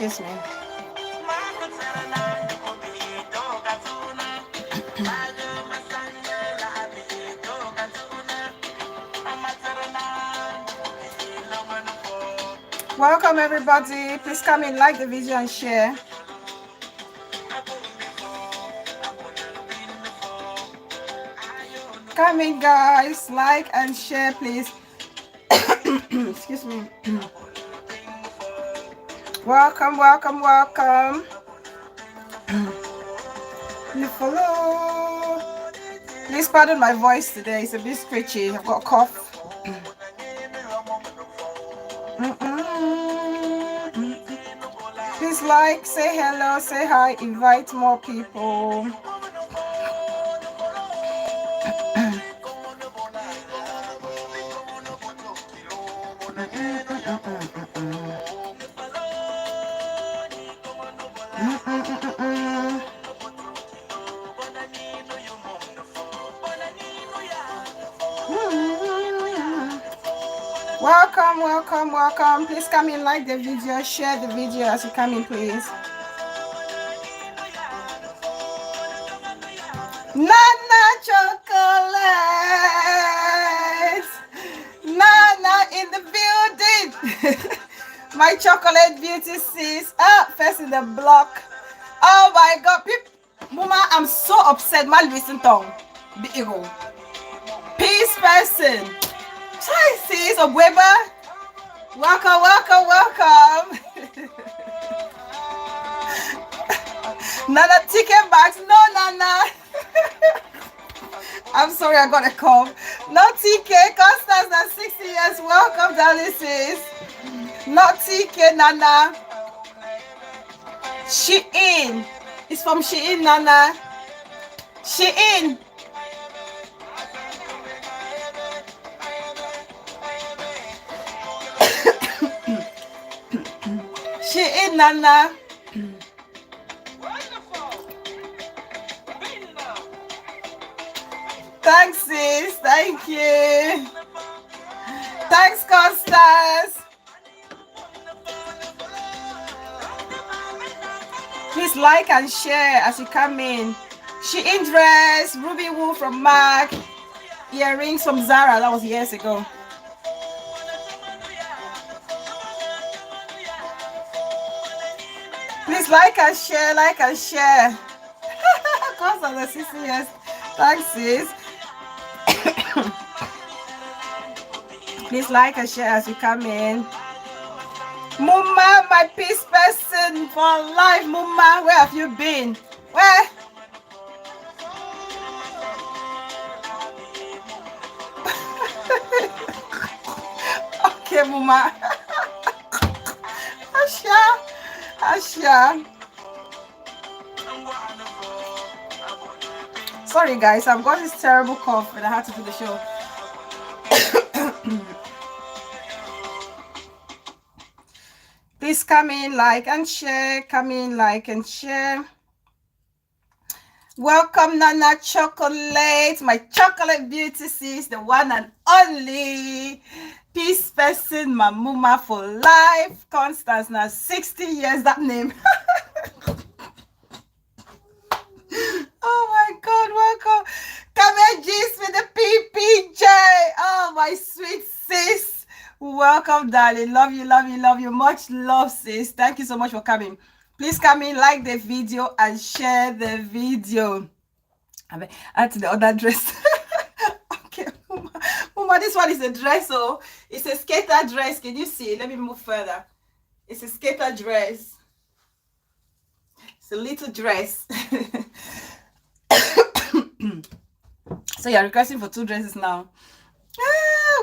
Excuse me. Welcome everybody. Please come in, like the video and share. Come in guys, like and share please. Excuse me. Welcome, welcome, welcome. You follow. Please pardon my voice today. It's a bit scratchy. I've got a cough. Please like, say hello, say hi, invite more people. Welcome, welcome, welcome. Please come in, like the video, share the video as you come in, please. Nana chocolate, Nana in the building. My chocolate beauty sis. First in the block. Oh my God, Mama, I'm so upset. My listen tongue, the ego. Peace person. Hi sis, Obweba. Welcome, welcome, welcome. Nana ticket bags. No, Nana. I'm sorry, I got a cough. Not TK, Constance at 60 years. Welcome, darling sis. Not TK, Nana. Shein. It's from Shein, Nana. Shein. Shein, Nana. Thanks, sis. Thank you. Thanks, Constance. Please like and share as you come in. Shein dress, Ruby Woo from MAC, earrings from Zara. That was years ago. Please like and share, like and share. Constance, 60 years. Thanks, sis. Please like and share as you come in. Muma, my peace person for life. Muma, where have you been? Where? Okay, Muma. Asha. Sorry, guys. I've got this terrible cough and I had to do the show. Please come in, like and share. Come in, like and share. Welcome, Nana Chocolate, my chocolate beauty sis, the one and only peace person, Mamuma for life. Constance, now 60 years, that name. Oh my God, welcome. Come here, G's with the PPJ. Oh, my sweet sis. Welcome, darling. Love you, love you, love you. Much love, sis. Thank you so much for coming. Please come in, like the video and share the video. Add to the other dress. Okay, Mama, this one is a dress. Oh, it's a skater dress. Can you see? Let me move further. It's a skater dress. It's a little dress. So you're requesting for 2 dresses now.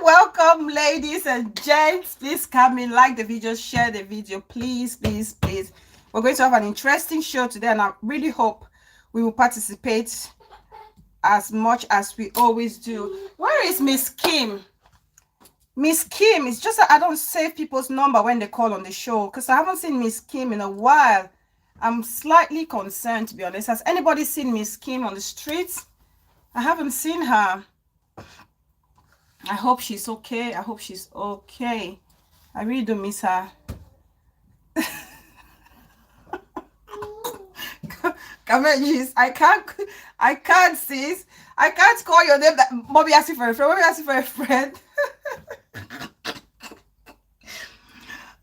Welcome, ladies and gents. Please come in, like the video, share the video, please, please, please. We're going to have an interesting show today, and I really hope we will participate as much as we always do. Where is Miss Kim? Miss Kim, it's just that I don't save people's number when they call on the show because I haven't seen Miss Kim in a while. I'm slightly concerned, to be honest. Has anybody seen Miss Kim on the streets? I haven't seen her. I hope she's okay. I hope she's okay. I really do miss her. Kamejis, I can't, sis. I can't call your name that mommy asking for a friend. Mommy asking for a friend.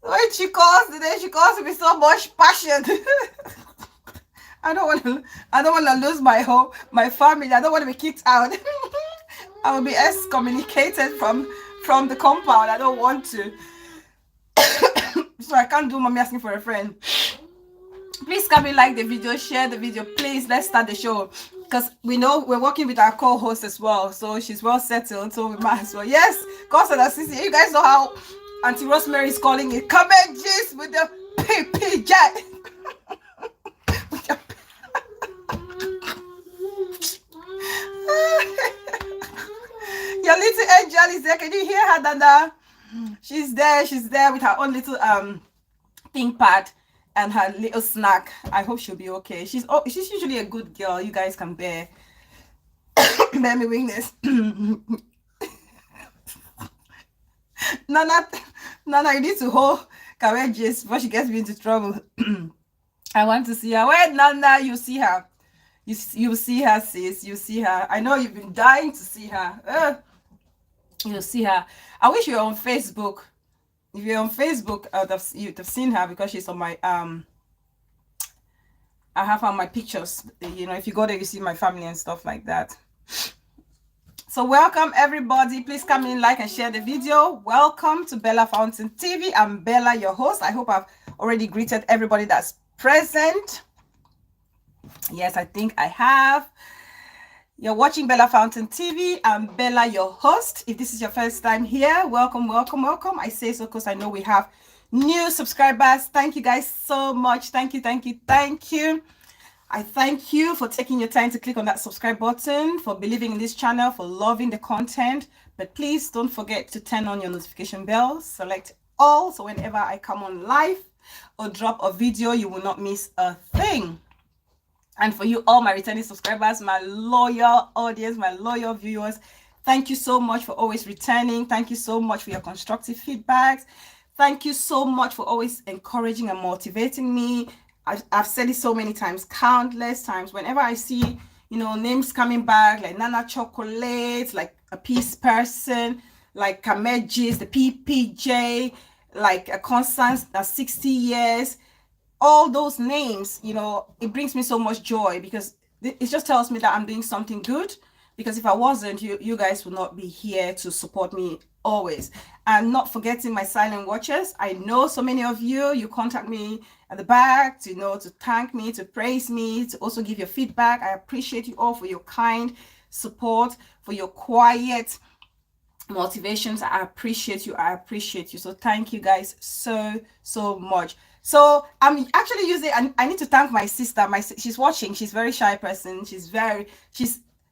When she calls today, she calls with so much passion. I don't want to lose my home, my family. I don't want to be kicked out. I will be excommunicated from the compound. I don't want to. So I can't do mommy asking for a friend. Please can we like the video, share the video, please. Let's start the show, because we know we're working with our co-host as well, so she's well settled, so we might as well. Yes, Cousin Assisi, you guys know how Auntie Rosemary is calling it. Come and gist with the PPJ. Your little angel is there. Can you hear her, Dada? She's there with her own little pink pad and her little snack. I hope she'll be okay. She's usually a good girl. You guys can bear me weakness. Nana, you need to hold courageous before she gets me into trouble. I want to see her. Where Nana? You see her. You see her, sis. You see her. I know you've been dying to see her. You'll see her. I wish you were on Facebook. If you're on Facebook, you'd have seen her, because she's on my I have her on my pictures. You know, if you go there, you see my family and stuff like that. So welcome everybody. Please come in, like and share the video. Welcome to Bella Fountain TV. I'm Bella, your host. I hope I've already greeted everybody that's present. Yes, I think I have. You're watching Bella Fountain TV. I'm Bella, your host. If this is your first time here, welcome. I say so because I know we have new subscribers. Thank you guys so much. Thank you. I thank you for taking your time to click on that subscribe button, for believing in this channel, for loving the content. But please don't forget to turn on your notification bell, select all, so whenever I come on live or drop a video, you will not miss a thing. And for you, all my returning subscribers, my loyal audience, my loyal viewers, thank you so much for always returning. Thank you so much for your constructive feedbacks. Thank you so much for always encouraging and motivating me. I've said it so many times, countless times. Whenever I see, you know, names coming back, like Nana Chocolate, like a Peace Person, like Kamejis, the PPJ, like a Constance, that's 60 years. All those names, you know, it brings me so much joy, because it just tells me that I'm doing something good. Because if I wasn't, you guys would not be here to support me always. And not forgetting my silent watchers. I know so many of you contact me at the back to, you know, to thank me, to praise me, to also give your feedback. I appreciate you all for your kind support, for your quiet motivations. I appreciate you. So thank you guys so much. So I'm actually using, I need to thank my sister. She's watching. She's a very shy person.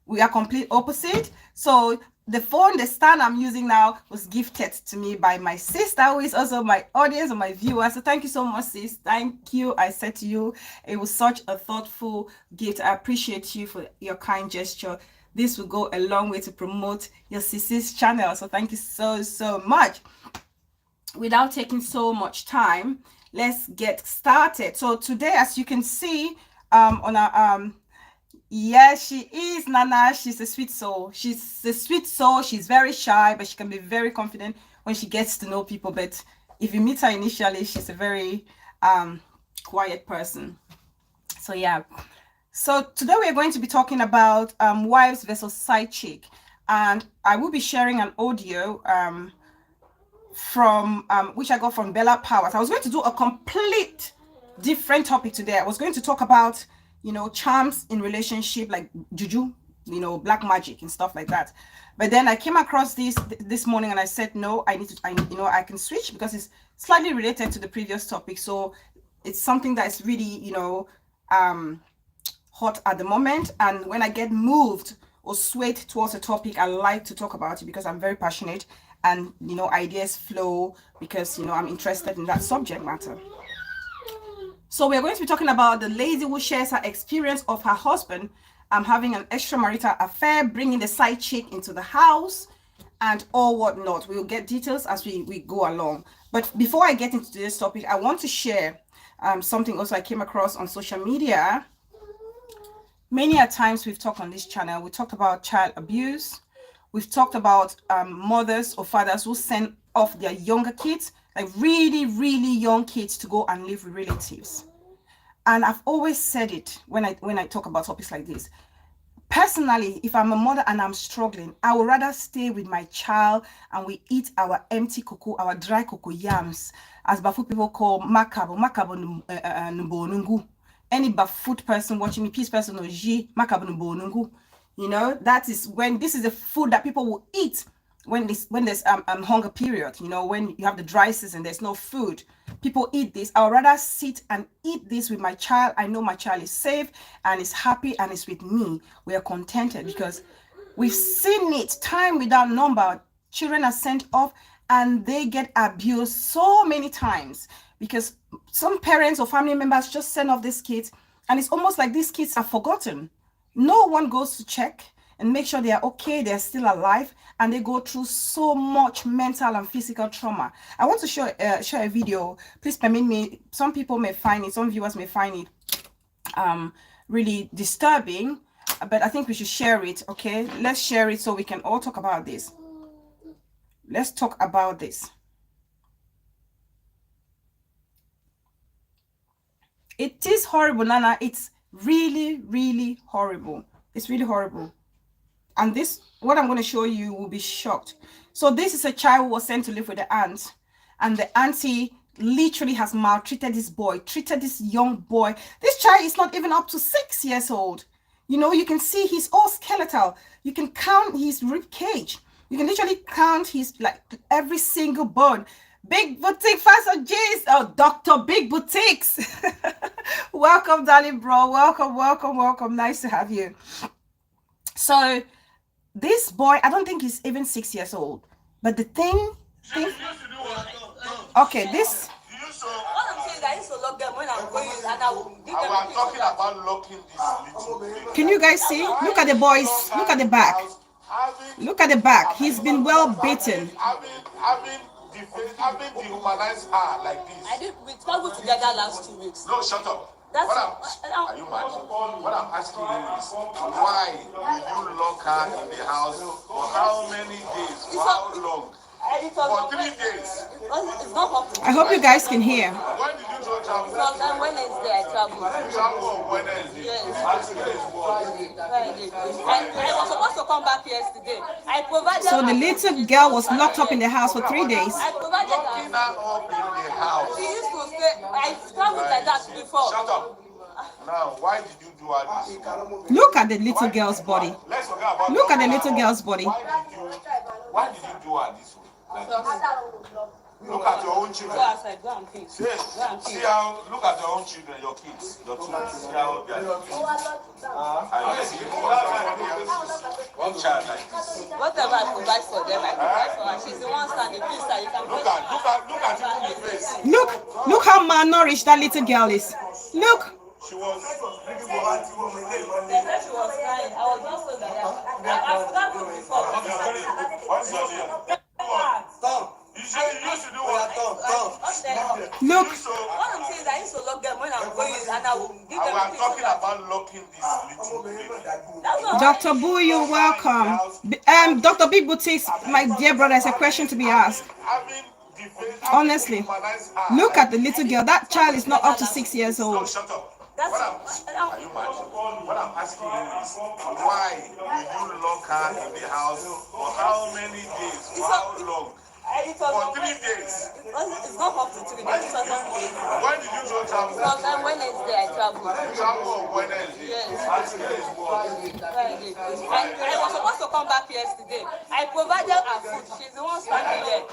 We are complete opposite. So the stand I'm using now was gifted to me by my sister, who is also my audience and my viewers. So thank you so much, sis. Thank you. I said to you, it was such a thoughtful gift. I appreciate you for your kind gesture. This will go a long way to promote your sis's channel. So thank you so much. Without taking so much time, let's get started. So today, as you can see on our yes, she is Nana. She's a sweet soul. She's very shy, but she can be very confident when she gets to know people. But if you meet her initially, she's a very quiet person. So yeah. So today we're going to be talking about wives versus side chick, and I will be sharing an audio from which I got from Bella Powers. I was going to do a complete different topic today. I was going to talk about, you know, charms in relationship, like juju, you know, black magic and stuff like that. But then I came across this morning and I said, no, I can switch, because it's slightly related to the previous topic. So it's something that's really, you know, hot at the moment. And when I get moved or swayed towards a topic, I like to talk about it, because I'm very passionate, and, you know, ideas flow because, you know, I'm interested in that subject matter. So we're going to be talking about the lady who shares her experience of her husband having an extramarital affair, bringing the side chick into the house, and all whatnot. We'll get details as we go along. But before I get into this topic, I want to share something also I came across on social media. Many a times we've talked on this channel, we talked about child abuse. We've talked about mothers or fathers who send off their younger kids, like really, really young kids, to go and live with relatives. And I've always said it when I talk about topics like this. Personally, if I'm a mother and I'm struggling, I would rather stay with my child and we eat our empty cocoa, our dry cocoa yams, as Bafu people call makabo nungu. Any Bafut person watching me, peace person or ji makabo nungu. You know, that is when this is the food that people will eat when there's hunger period. You know, when you have the dry season, there's no food. People eat this. I would rather sit and eat this with my child. I know my child is safe and is happy and is with me. We are contented because we've seen it time without number. Children are sent off and they get abused so many times because some parents or family members just send off these kids, and it's almost like these kids are forgotten. No one goes to check and make sure they are okay, they're still alive, and they go through so much mental and physical trauma. I want to share a video. Please permit me. Some people may find it, some viewers may find it really disturbing, but I think we should share it. Okay, let's share it so we can all talk about this. Let's talk about this. It is horrible, Nana. It's really, really horrible. It's really horrible. And this, what I'm going to show you, will be shocked. So this is a child who was sent to live with the aunt, and the auntie literally has maltreated this boy, treated this young boy. This child is not even up to 6 years old. You know, you can see he's all skeletal. You can count his rib cage. You can literally count his, like, every single bone. Big Boutique Faster G's. Oh, Dr. Big Boutiques. Welcome, darling bro. Welcome, welcome, welcome. Nice to have you. So this boy, I don't think he's even 6 years old. But the thing okay, this. What I'm saying is I used to lock them when I'm going and I will give them. I'm talking about locking this little. Can you guys see? Look at the boys. Look at the back. Look at the back. He's been well beaten. I've been dehumanized her like this. We traveled together last 2 weeks. No, shut up. That's are you mad? What I'm asking you is, why will you lock her in the house for how many days? For how long? For 3 days. It's not up to I hope you guys can hear. When did you travel? Because on Wednesday I traveled. You travel on Wednesday? Yes. Friday. I was supposed to come back yesterday. I provided. So the little girl was locked up in the house for 3 days. I provided locking her up in the house. She used to say, I traveled like that before. Shut up. Now, why did you do all this? Look at the little girl's body. Let's forget about. Look at the little girl's body. Why did you do all this? Like look at your own children. Go outside, go and pee. See how, look at your own children, your kids, your children. See how they are. I see one child like this. Whatever I provide for them, I provide for her. She's the one standing. Please, sir, you can look at you in the face. Look how malnourished that little girl is. Look. She was. They said she was crying. I was just so that I forgot to before. What's your name? Stop. You said you used to do what? Look. What I'm saying is I used to lock them when I'm going and I will give them. I'm talking about locking this little baby. Dr. Boo, you're welcome. Dr. Big Boutiques, my dear brother, has a question to be asked. Honestly, look at the little girl. That child is not up to 6 years old. Shut up. Are you mad? What I'm asking you is, why will you lock her in the house for how many days? For how long? For 3 days. It's not up to 3 days. When did you go travel? Because on Wednesday I traveled. You travel on Wednesday? Yes. I was supposed to come back yesterday. I provided her food. She's the one standing there.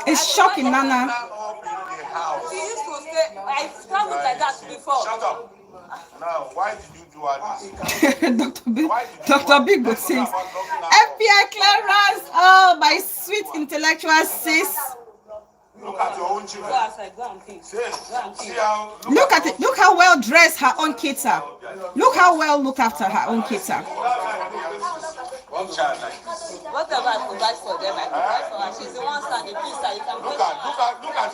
It's shocking, Nana. She used to say, I traveled like that before. Shut up. Now, why did you do all this? Dr. Big Boutiques. FBI clearance. Oh, my sweet intellectual sis. Look at your own children. Go outside, go and pee. Look how well dressed her own kids are. Look how well looked after her own kids are. One child like this. Whatever I provide for them, I provide for her. She's the one standing. Please, sir, you can look at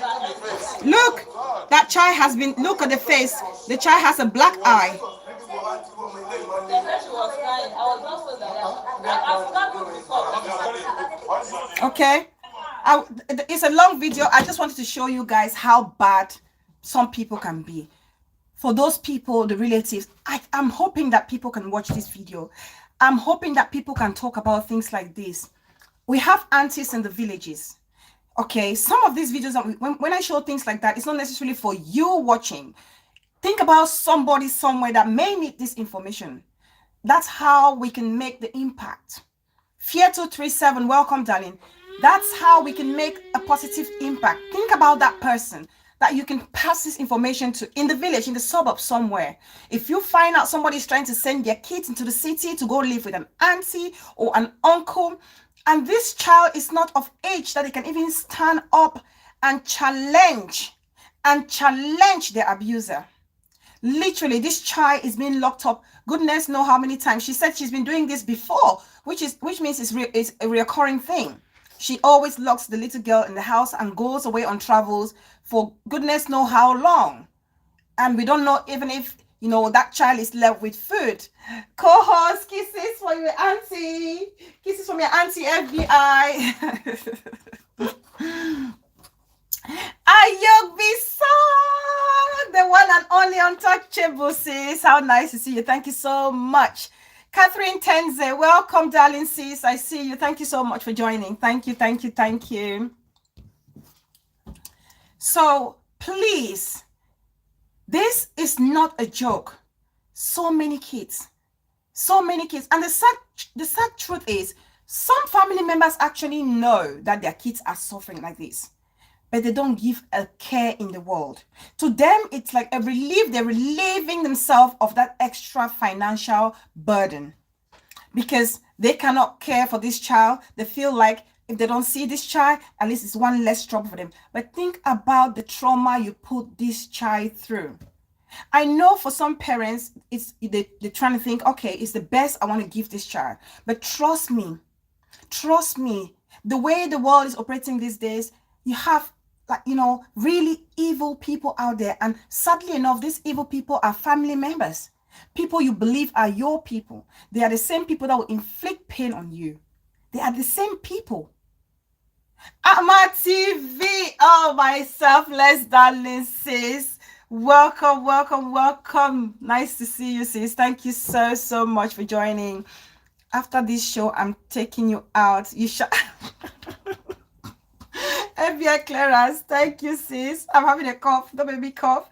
you in the face. Look, that child has been. Look at the face. The child has a black eye. Okay, it's a long video. I just wanted to show you guys how bad some people can be. For those people, the relatives, I'm hoping that people can watch this video. I'm hoping that people can talk about things like this. We have aunties in the villages. Okay, some of these videos, when I show things like that, it's not necessarily for you watching. Think about somebody somewhere that may need this information. That's how we can make the impact. Fear 237, welcome, darling. That's how we can make a positive impact. Think about that person that you can pass this information to in the village, in the suburbs somewhere. If you find out somebody's trying to send their kids into the city to go live with an auntie or an uncle, and this child is not of age that they can even stand up and challenge their abuser. Literally, this child is being locked up. Goodness knows how many times. She said she's been doing this before, which means it's a recurring thing. She always locks the little girl in the house and goes away on travels for goodness knows how long. And we don't know even if, that child is left with food. Co-host, kisses for your auntie. Kisses from your auntie FBI. Ayok Bisa, the one and only untouchable, sis. How nice to see you. Thank you so much. Catherine Tenze, welcome, darling sis. I see you. Thank you so much for joining. Thank you, thank you, thank you. So please, this is not a joke. So many kids. And the sad truth is, some family members actually know that their kids are suffering like this, but they don't give a care in the world. To them, it's like a relief. They're relieving themselves of that extra financial burden because they cannot care for this child. They feel like if they don't see this child, at least it's one less trouble for them. But think about the trauma you put this child through. I know for some parents, they're trying to think, okay, it's the best I want to give this child. But trust me, the way the world is operating these days, you have really evil people out there. And sadly enough, these evil people are family members. People you believe are your people. They are the same people that will inflict pain on you. They are the same people. Ama TV, oh, my selfless darling sis. Welcome. Nice to see you, sis. Thank you so much for joining. After this show, I'm taking you out. You should... FBI clearance. Thank you, sis. I'm having a cough. Don't make me cough.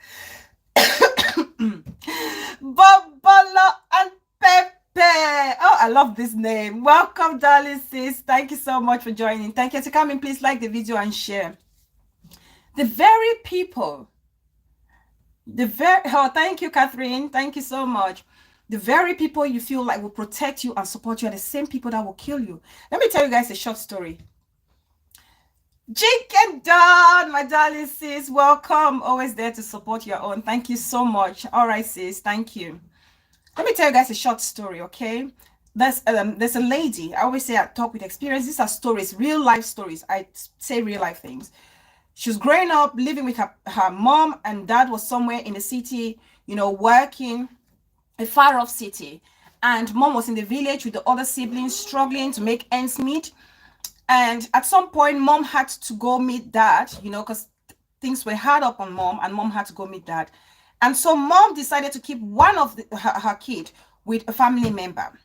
Bobolo and Pepe. Oh, I love this name. Welcome, darling sis. Thank you so much for joining. Thank you. To come in, please like the video and share. The very people. Oh, thank you, Catherine. Thank you so much. The very people you feel like will protect you and support you are the same people that will kill you. Let me tell you guys a short story. Jake and Dawn, my darling sis, welcome. Always there to support your own. Thank you so much. All right, sis, thank you. Let me tell you guys a short story, okay? There's a lady. I always say I talk with experience. These are stories, real life stories. I say real life things. She was growing up, living with her mom, and dad was somewhere in the city, working, a far off city. And mom was in the village with the other siblings, struggling to make ends meet. And at some point, mom had to go meet dad, because things were hard up on mom, and mom had to go meet dad. And so mom decided to keep one of her kid with a family member,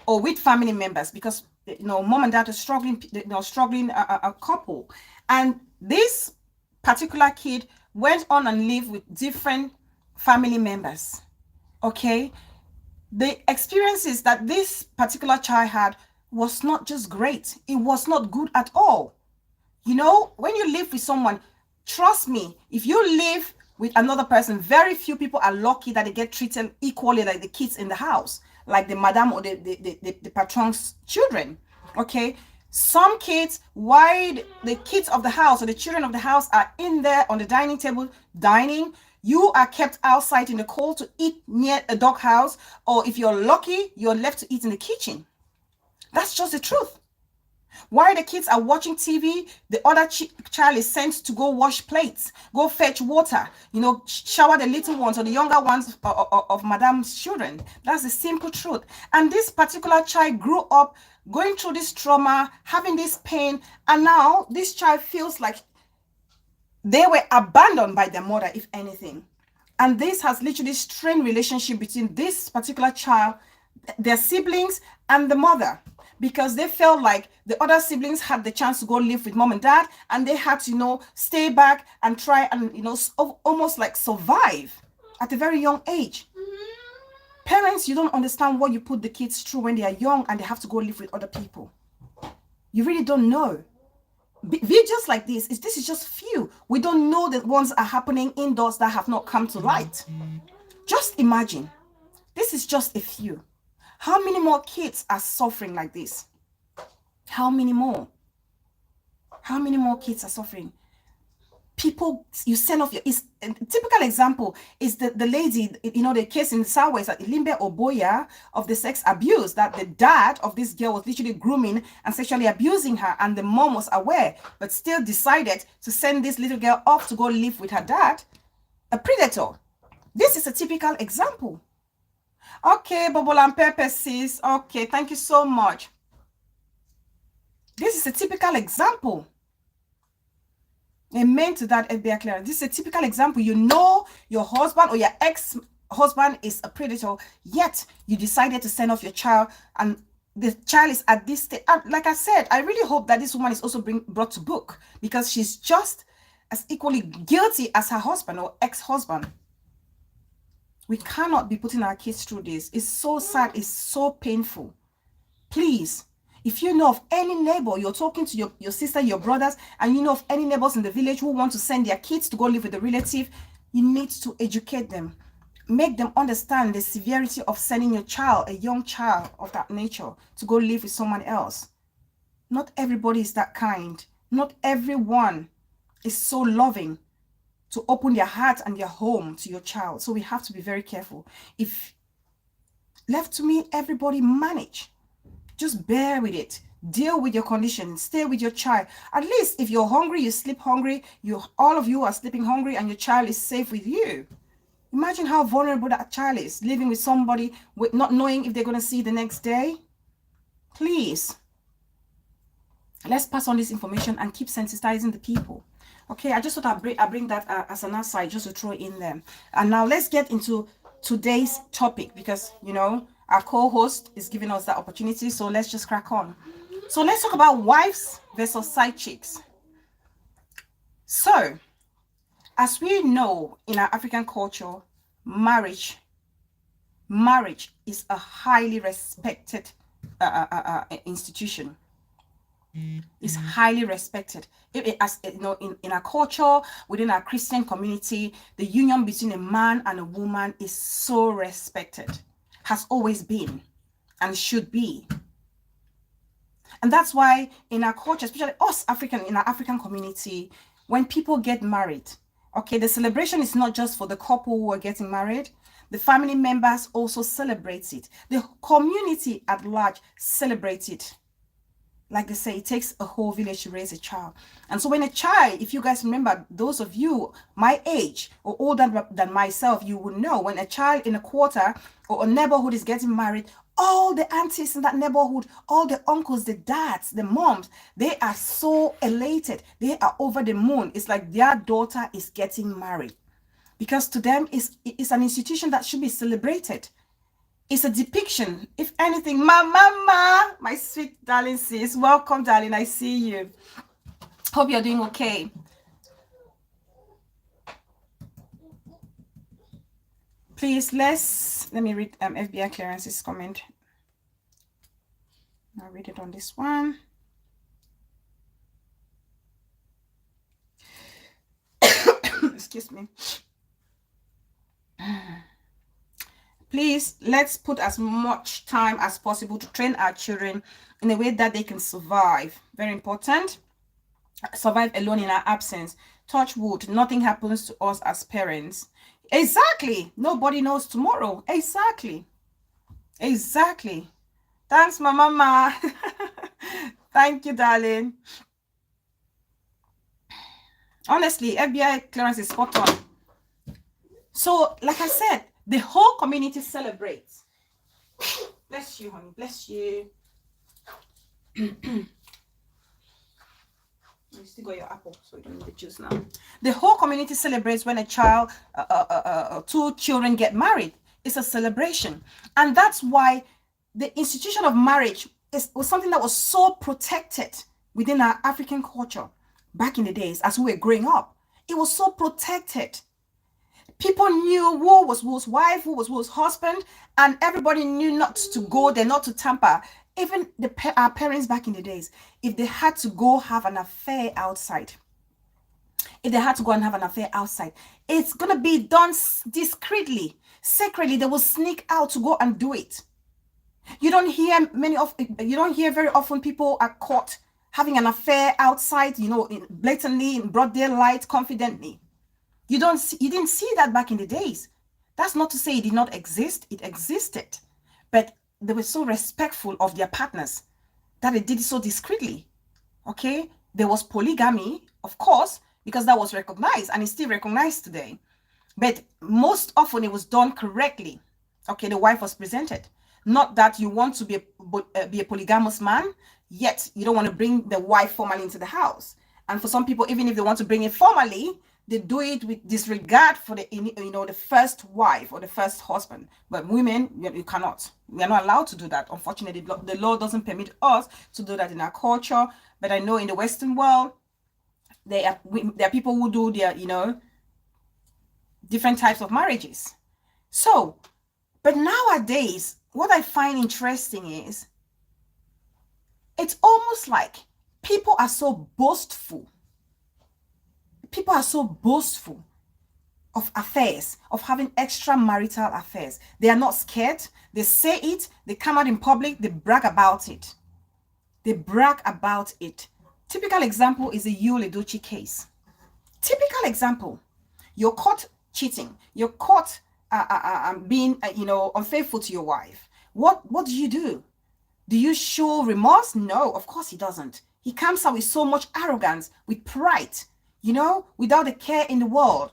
or with family members, because mom and dad are struggling, a couple. And this particular kid went on and lived with different family members. Okay, the experiences that this particular child had was not just great. It was not good at all. When you live with someone, trust me, if you live with another person, very few people are lucky that they get treated equally like the kids in the house, like the madam or the patron's children. Okay, some kids, while the kids of the house or the children of the house are in there on the dining table dining, you are kept outside in the cold to eat near a doghouse, or if you're lucky, you're left to eat in the kitchen. That's just the truth. While the kids are watching TV, the other child is sent to go wash plates, go fetch water, shower the little ones or the younger ones of Madame's children. That's the simple truth. And this particular child grew up going through this trauma, having this pain, and now this child feels like they were abandoned by their mother, if anything. And this has literally strained relationship between this particular child, their siblings, and the mother, because they felt like the other siblings had the chance to go live with mom and dad, and they had to, stay back and try and, almost like survive at a very young age. Parents, you don't understand what you put the kids through when they are young and they have to go live with other people. You really don't know. Videos like this is just few. We don't know the ones are happening indoors that have not come to light. Just imagine, this is just a few. How many more kids are suffering like this? How many more? How many more kids are suffering? People, you send off a typical example is the lady, the case in the Southwest at Ilimbe Oboya of the sex abuse, that the dad of this girl was literally grooming and sexually abusing her, and the mom was aware, but still decided to send this little girl off to go live with her dad, a predator. This is a typical example. Okay, Bubble and Pepper sis. Okay, thank you so much. This is a typical example. Amen to that, FBI clearance. This is a typical example. Your husband or your ex-husband is a predator, yet you decided to send off your child, and the child is at this stage. Like I said, I really hope that this woman is also brought to book, because she's just as equally guilty as her husband or ex-husband. We cannot be putting our kids through this. It's so sad. It's so painful. Please, if you know of any neighbor, you're talking to your sister, your brothers, and you know of any neighbors in the village who want to send their kids to go live with a relative, you need to educate them. Make them understand the severity of sending your child, a young child of that nature, to go live with someone else. Not everybody is that kind. Not everyone is so loving to open their heart and their home to your child. So we have to be very careful. If left to me, everybody manage. Just bear with it. Deal with your condition. Stay with your child. At least if you're hungry, you sleep hungry. All of you are sleeping hungry, and your child is safe with you. Imagine how vulnerable that child is, living with somebody with not knowing if they're going to see the next day. Please, let's pass on this information and keep sensitizing the people. Okay, I just thought I'd bring that as an aside, just to throw in there. And now let's get into today's topic, because our co-host is giving us that opportunity. So let's just crack on. So let's talk about wives versus side chicks. So, as we know, in our African culture, marriage is a highly respected institution. Is highly respected. As in our culture, within our Christian community, the union between a man and a woman is so respected, has always been, and should be. And that's why in our culture, especially us in our African community, when people get married, okay, the celebration is not just for the couple who are getting married. The family members also celebrate it. The community at large celebrates it. Like they say, it takes a whole village to raise a child. And so when a child, if you guys remember, those of you my age or older than myself, you will know when a child in a quarter or a neighborhood is getting married, all the aunties in that neighborhood, all the uncles, the dads, the moms, they are so elated. They are over the moon. It's like their daughter is getting married, because to them it's an institution that should be celebrated. It's a depiction, if anything. Mama, my sweet darling sis, welcome, darling. I see you. Hope you're doing okay. Please, let me read FBI clearance's comment. I'll read it on this one. Excuse me. Please, let's put as much time as possible to train our children in a way that they can survive. Very important. Survive alone in our absence. Touch wood, nothing happens to us as parents. Exactly. Nobody knows tomorrow. Exactly. Thanks, my mama. Thank you, darling. Honestly, FBI clearance is spot on. So, like I said, the whole community celebrates. Bless you, honey. Bless you. You still got your apple, so you don't need the juice now. The whole community celebrates when a child, two children get married. It's a celebration. And that's why the institution of marriage was something that was so protected within our African culture back in the days as we were growing up. It was so protected. People knew who was whose wife, who was whose husband, and everybody knew not to go there, not to tamper. Even our parents back in the days, if they had to go have an affair outside, it's going to be done discreetly, sacredly. They will sneak out to go and do it. You don't hear very often people are caught having an affair outside, blatantly, in broad daylight, confidently. You didn't see that back in the days. That's not to say it did not exist. It existed. But they were so respectful of their partners that they did it so discreetly. Okay? There was polygamy, of course, because that was recognized and it's still recognized today. But most often it was done correctly. Okay, the wife was presented. Not that you want to be a polygamous man, yet you don't want to bring the wife formally into the house. And for some people, even if they want to bring it formally, they do it with disregard for the first wife or the first husband. But women, you cannot. We are not allowed to do that. Unfortunately, the law doesn't permit us to do that in our culture. But I know in the Western world, there are people who do their, different types of marriages. So, but nowadays, what I find interesting is it's almost like people are so boastful. People are so boastful of affairs, of having extramarital affairs. They are not scared. They say it. They come out in public. They brag about it. Typical example is the Yul Edochie case. Typical example. You're caught cheating. You're caught being, unfaithful to your wife. What do? Do you show remorse? No, of course he doesn't. He comes out with so much arrogance, with pride, without a care in the world,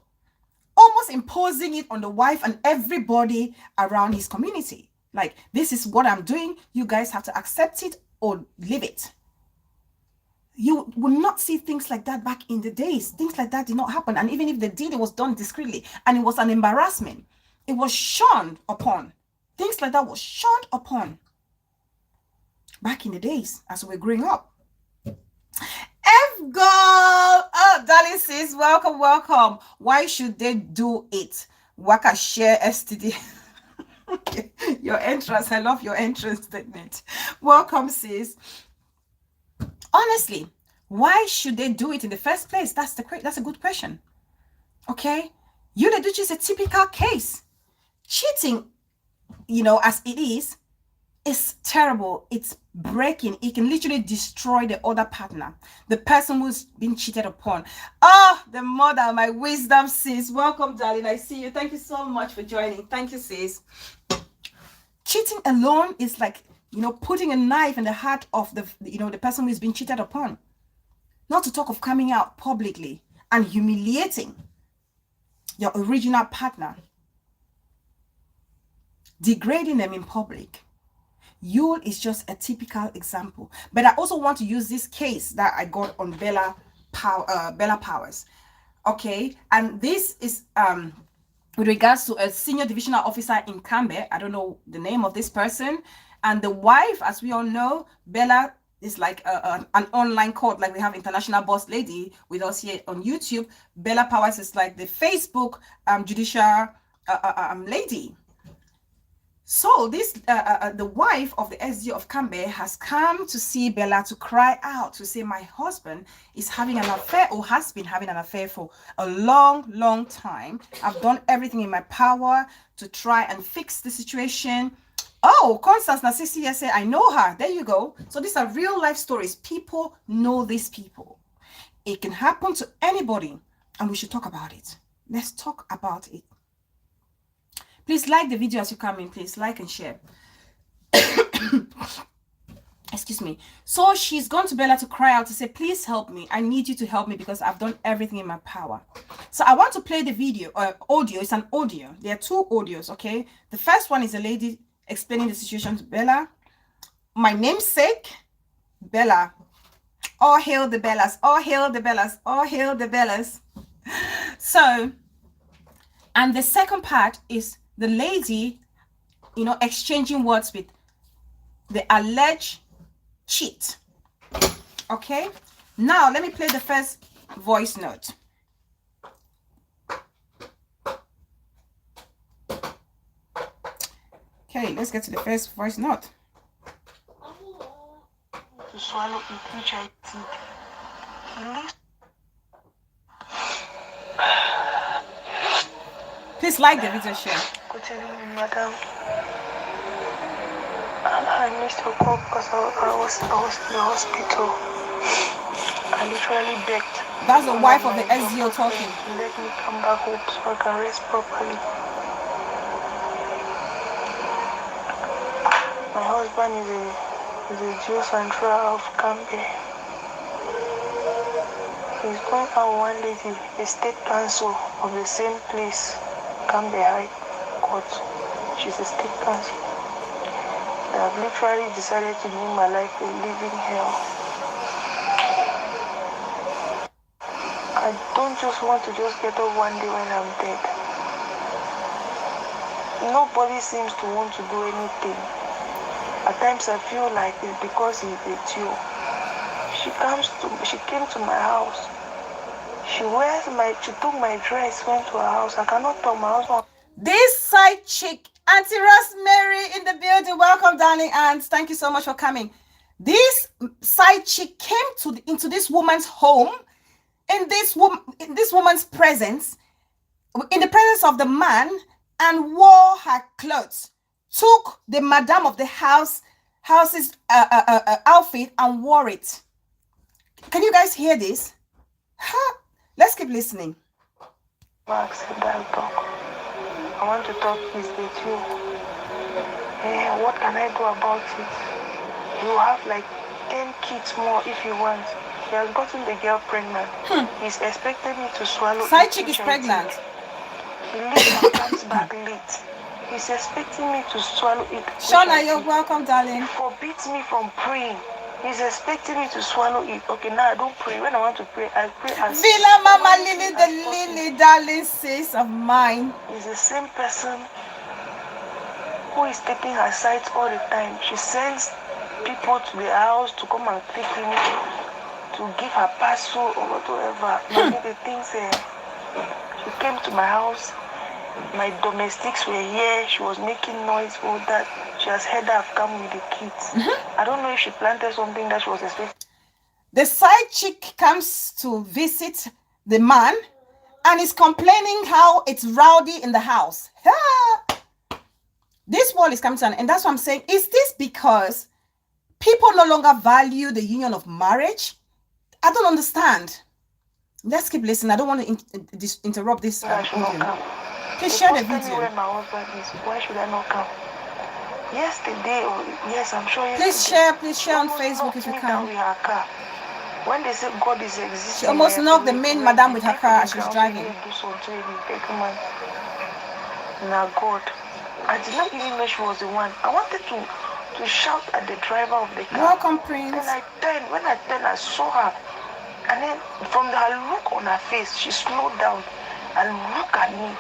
almost imposing it on the wife and everybody around his community. Like, this is what I'm doing. You guys have to accept it or leave it. You will not see things like that back in the days. Things like that did not happen. And even if they did, it was done discreetly. And it was an embarrassment. It was shunned upon. Things like that was shunned upon back in the days as we were growing up. F-Girl! Oh, darling sis, welcome. Why should they do it? Waka share STD. Your entrance, I love your entrance statement. Welcome, sis. Honestly, why should they do it in the first place? That's a good question. Okay? Yul Edochie is a typical case. Cheating, as it is terrible. It's breaking. It can literally destroy the other partner, the person who's been cheated upon. Oh, the mother, my wisdom, sis. Welcome, darling. I see you. Thank you so much for joining. Thank you, sis. Cheating alone is like, putting a knife in the heart of the person who's been cheated upon. Not to talk of coming out publicly and humiliating your original partner, degrading them in public. Yul is just a typical example. But I also want to use this case that I got on Bella Powers. Okay, and this is with regards to a senior divisional officer in Cambe. I don't know the name of this person. And the wife, as we all know, Bella is like an online court, like we have International Boss Lady with us here on YouTube. Bella Powers is like the Facebook judicial lady. So this the wife of the SG of Cambe has come to see Bella to cry out, to say, my husband is having an affair, or has been having an affair for a long time. I've done everything in my power to try and fix the situation. Oh, Constance Nasisi say, I know her. There you go. So these are real life stories. People know these people. It can happen to anybody, and we should talk about it. Let's talk about it. Please like the video as you come in. Please like and share. Excuse me. So she's gone to Bella to cry out to say, please help me. I need you to help me because I've done everything in my power. So I want to play the video, audio. It's an audio. There are 2 audios, okay? The first one is a lady explaining the situation to Bella. My namesake, Bella. All hail the Bellas. All hail the Bellas. All hail the Bellas. So, and the second part is the lady, you know, exchanging words with the alleged cheat. Okay, now let me play the first voice note. Okay, let's get to the first voice note. To swallow it, which I did. Please like the video, share. Good evening, madam. I missed your call because I was in the hospital. I literally begged. That's the wife of the SDO talking. Let me come back home so I can rest properly. My husband is a Jew Central of Gambia. He's going out one lady, a state council of the same place, Gambia High Court. She's a state council. They have literally decided to make my life a living hell. I don't just want to just get up one day when I'm dead. Nobody seems to want to do anything. At times I feel like it's because he's a Jew. She came to my house. She took my dress, went to her house. I cannot tell my husband. This side chick, Auntie Rosemary in the building. Welcome, darling aunts. Thank you so much for coming. This side chick came into this woman's home, in this woman's presence, in the presence of the man, and wore her clothes. Took the madam of the house's outfit and wore it. Can you guys hear this? Let's keep listening. Max, I want to talk with you. What can I do about it? You have like 10 kids more if you want. He has gotten the girl pregnant. He's expecting me to swallow. Side chick is pregnant. He leaves and comes back late. He's expecting me to swallow it. Shauna, you're welcome, darling. He forbids me from praying. He's expecting me to swallow it. Okay, now I don't pray. When I want to pray, I pray as Villa Mama Lily, the Lily, darling sis of mine. He's the same person who is taking her sides all the time. She sends people to the house to come and pick him, to give her parcel or whatever. Maybe the things she came to my house. My domestics were here. She was making noise, all that. She has heard that I've come with the kids. I don't know if she planted something that she was expecting. The side chick comes to visit the man and is complaining how it's rowdy in the house. This wall is coming to an end. That's what I'm saying. Is this because people no longer value the union of marriage? I don't understand. Let's keep listening. I don't want to interrupt this. Please share the video. Where my husband is. Why should I not come? Yesterday, yes, I'm sure. Please share on Facebook if you can. When they say God is existing, she almost knocked the main madam with her car as she was driving. Now God, I did not even know she was the one. I wanted to shout at the driver of the car. Welcome, Prince. Then when I turned, I saw her, and then from her look on her face, she slowed down and looked at me.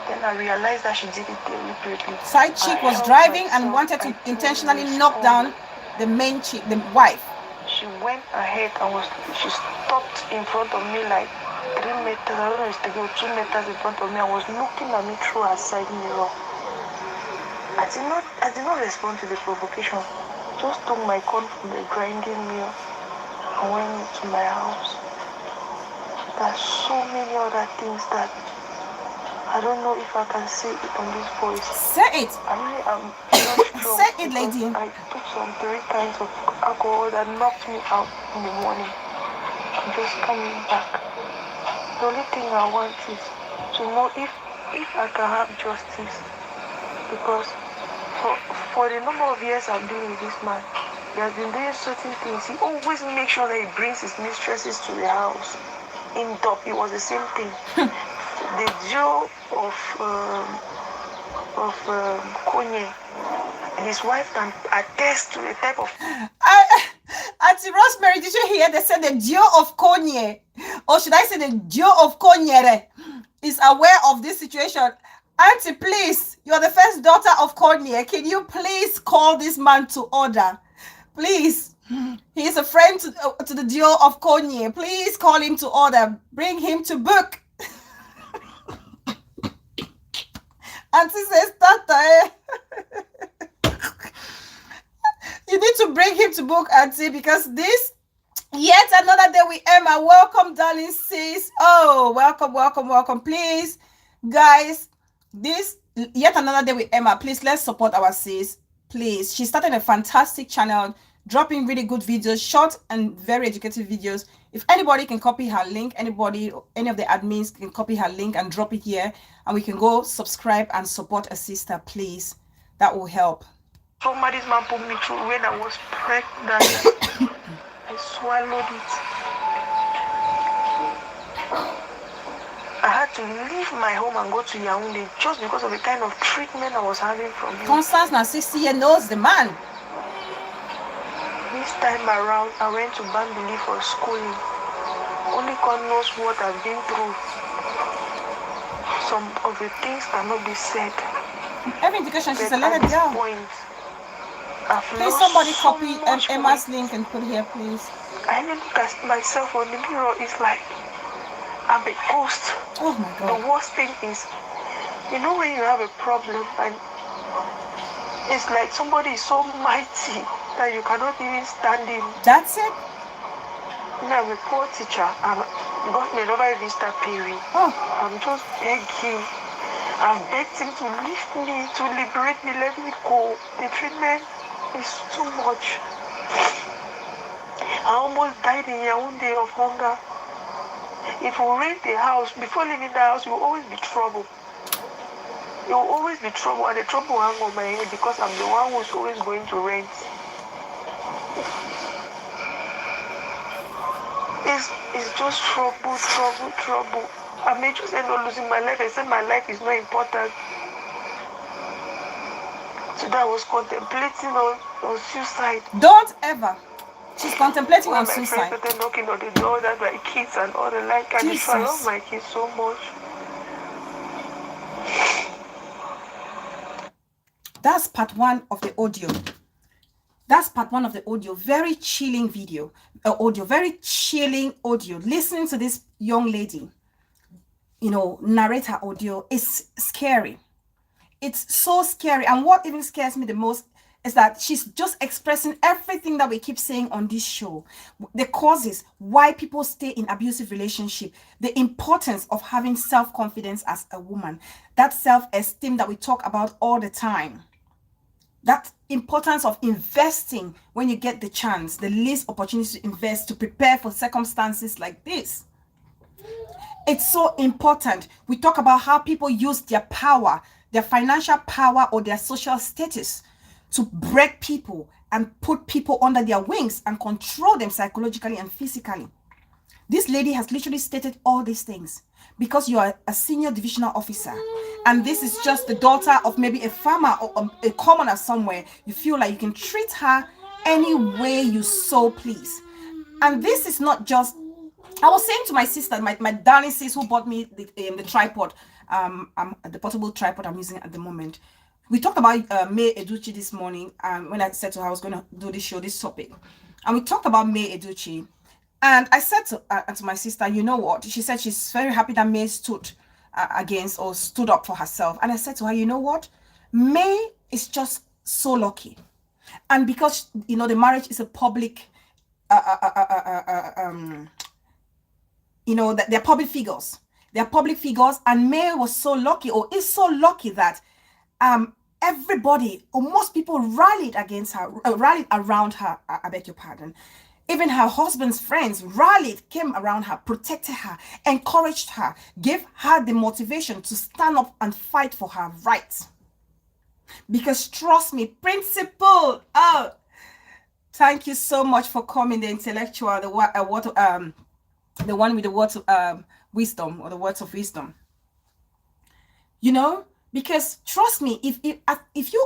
Then I realized that she did it deliberately. Side chick was driving and wanted to intentionally knock down the main chick, the wife. She went ahead and she stopped in front of me like 3 meters, I don't know, it's 2 meters in front of me. I was looking at me through her side mirror. I did not respond to the provocation. Just took my corn from the grinding mill and went to my house. There's so many other things that I don't know if I can say it on this voice. Say it. I'm say it, lady. I took some 3 kinds of alcohol that knocked me out in the morning. I'm just coming back. The only thing I want is to know if I can have justice. Because for the number of years I've been with this man, he has been doing certain things. He always makes sure that he brings his mistresses to the house. In Dop, it was the same thing. The Joe of Konye, his wife can attest to the type of... Auntie Rosemary, did you hear they said the Dio of Konye? Or should I say the Dio of Konyere is aware of this situation? Auntie, please, you're the first daughter of Konye. Can you please call this man to order? Please. He is a friend to the Dio of Konye. Please call him to order. Bring him to book. Auntie says, Tata, you need to bring him to book, Auntie, because this, yet another day with Emma. Welcome, darling sis. Oh, welcome, welcome, welcome. Please, guys, this, yet another day with Emma. Please, let's support our sis. Please. She started a fantastic channel, dropping really good videos, short and very educative videos. If anybody can copy her link, any of the admins can copy her link and drop it here, and we can go subscribe and support a sister, please. That will help. Somebody's man put me through when I was pregnant. I swallowed it. I had to leave my home and go to Yaoundé just because of the kind of treatment I was having from him. Constance now 60 years knows the man. This time around, I went to Bambili for schooling. Only God knows what I've been through. Some of the things cannot be said. Every indication she's a little girl. Please, somebody copy Emma's link and put here, please. I look at myself on the mirror. It's like I'm a ghost. Oh my God. The worst thing is, you know, when you have a problem and it's like somebody is so mighty that you cannot even stand him. That's it. You know, I'm a poor teacher. God may never even start paying. Oh. I'm just begging. I've begged him to lift me, to liberate me, let me go. The treatment is too much. I almost died in Yaoundé of hunger. If we rent a house, before leaving the house, you will always be trouble. You will always be trouble, and the trouble will hang on my head because I'm the one who's always going to rent. It's just trouble, trouble, trouble. I may just end up losing my life. I said my life is not important. So that I was contemplating on suicide. Don't ever. She's contemplating on my suicide. friends started knocking on the door, that my kids and all the like. And I love my kids so much. That's part one of the audio. That's part one of the audio. Very chilling video. Audio. Very chilling audio. Listening to this young lady, you know, narrate her audio is scary. It's so scary. And what even scares me the most is that she's just expressing everything that we keep saying on this show. The causes, why people stay in abusive relationship, the importance of having self-confidence as a woman, that self-esteem that we talk about all the time, that importance of investing when you get the chance, the least opportunity to invest, to prepare for circumstances like this. It's so important. We talk about how people use their power, their financial power or their social status to break people and put people under their wings and control them psychologically and physically. This lady has literally stated all these things because you are a senior divisional officer and this is just the daughter of maybe a farmer or a commoner somewhere. You feel like you can treat her any way you so please. And this is not just, I was saying to my sister, my darling sis who bought me the tripod, the portable tripod I'm using at the moment. We talked about May Educhi this morning when I said to her I was going to do this topic. And we talked about May Educhi. And I said to my sister, you know what? She said she's very happy that May stood up for herself. And I said to her, you know what? May is just so lucky. And because, you know, the marriage is a public, you know, that they're public figures. They're public figures. And May was so lucky, or is so lucky that everybody, or most people rallied against her, rallied around her, I beg your pardon. Even her husband's friends rallied, came around her, protected her, encouraged her, gave her the motivation to stand up and fight for her rights. Because trust me, principle, Thank you so much for coming, the intellectual, the one with the words of wisdom, or the words of wisdom. You know, because trust me, if you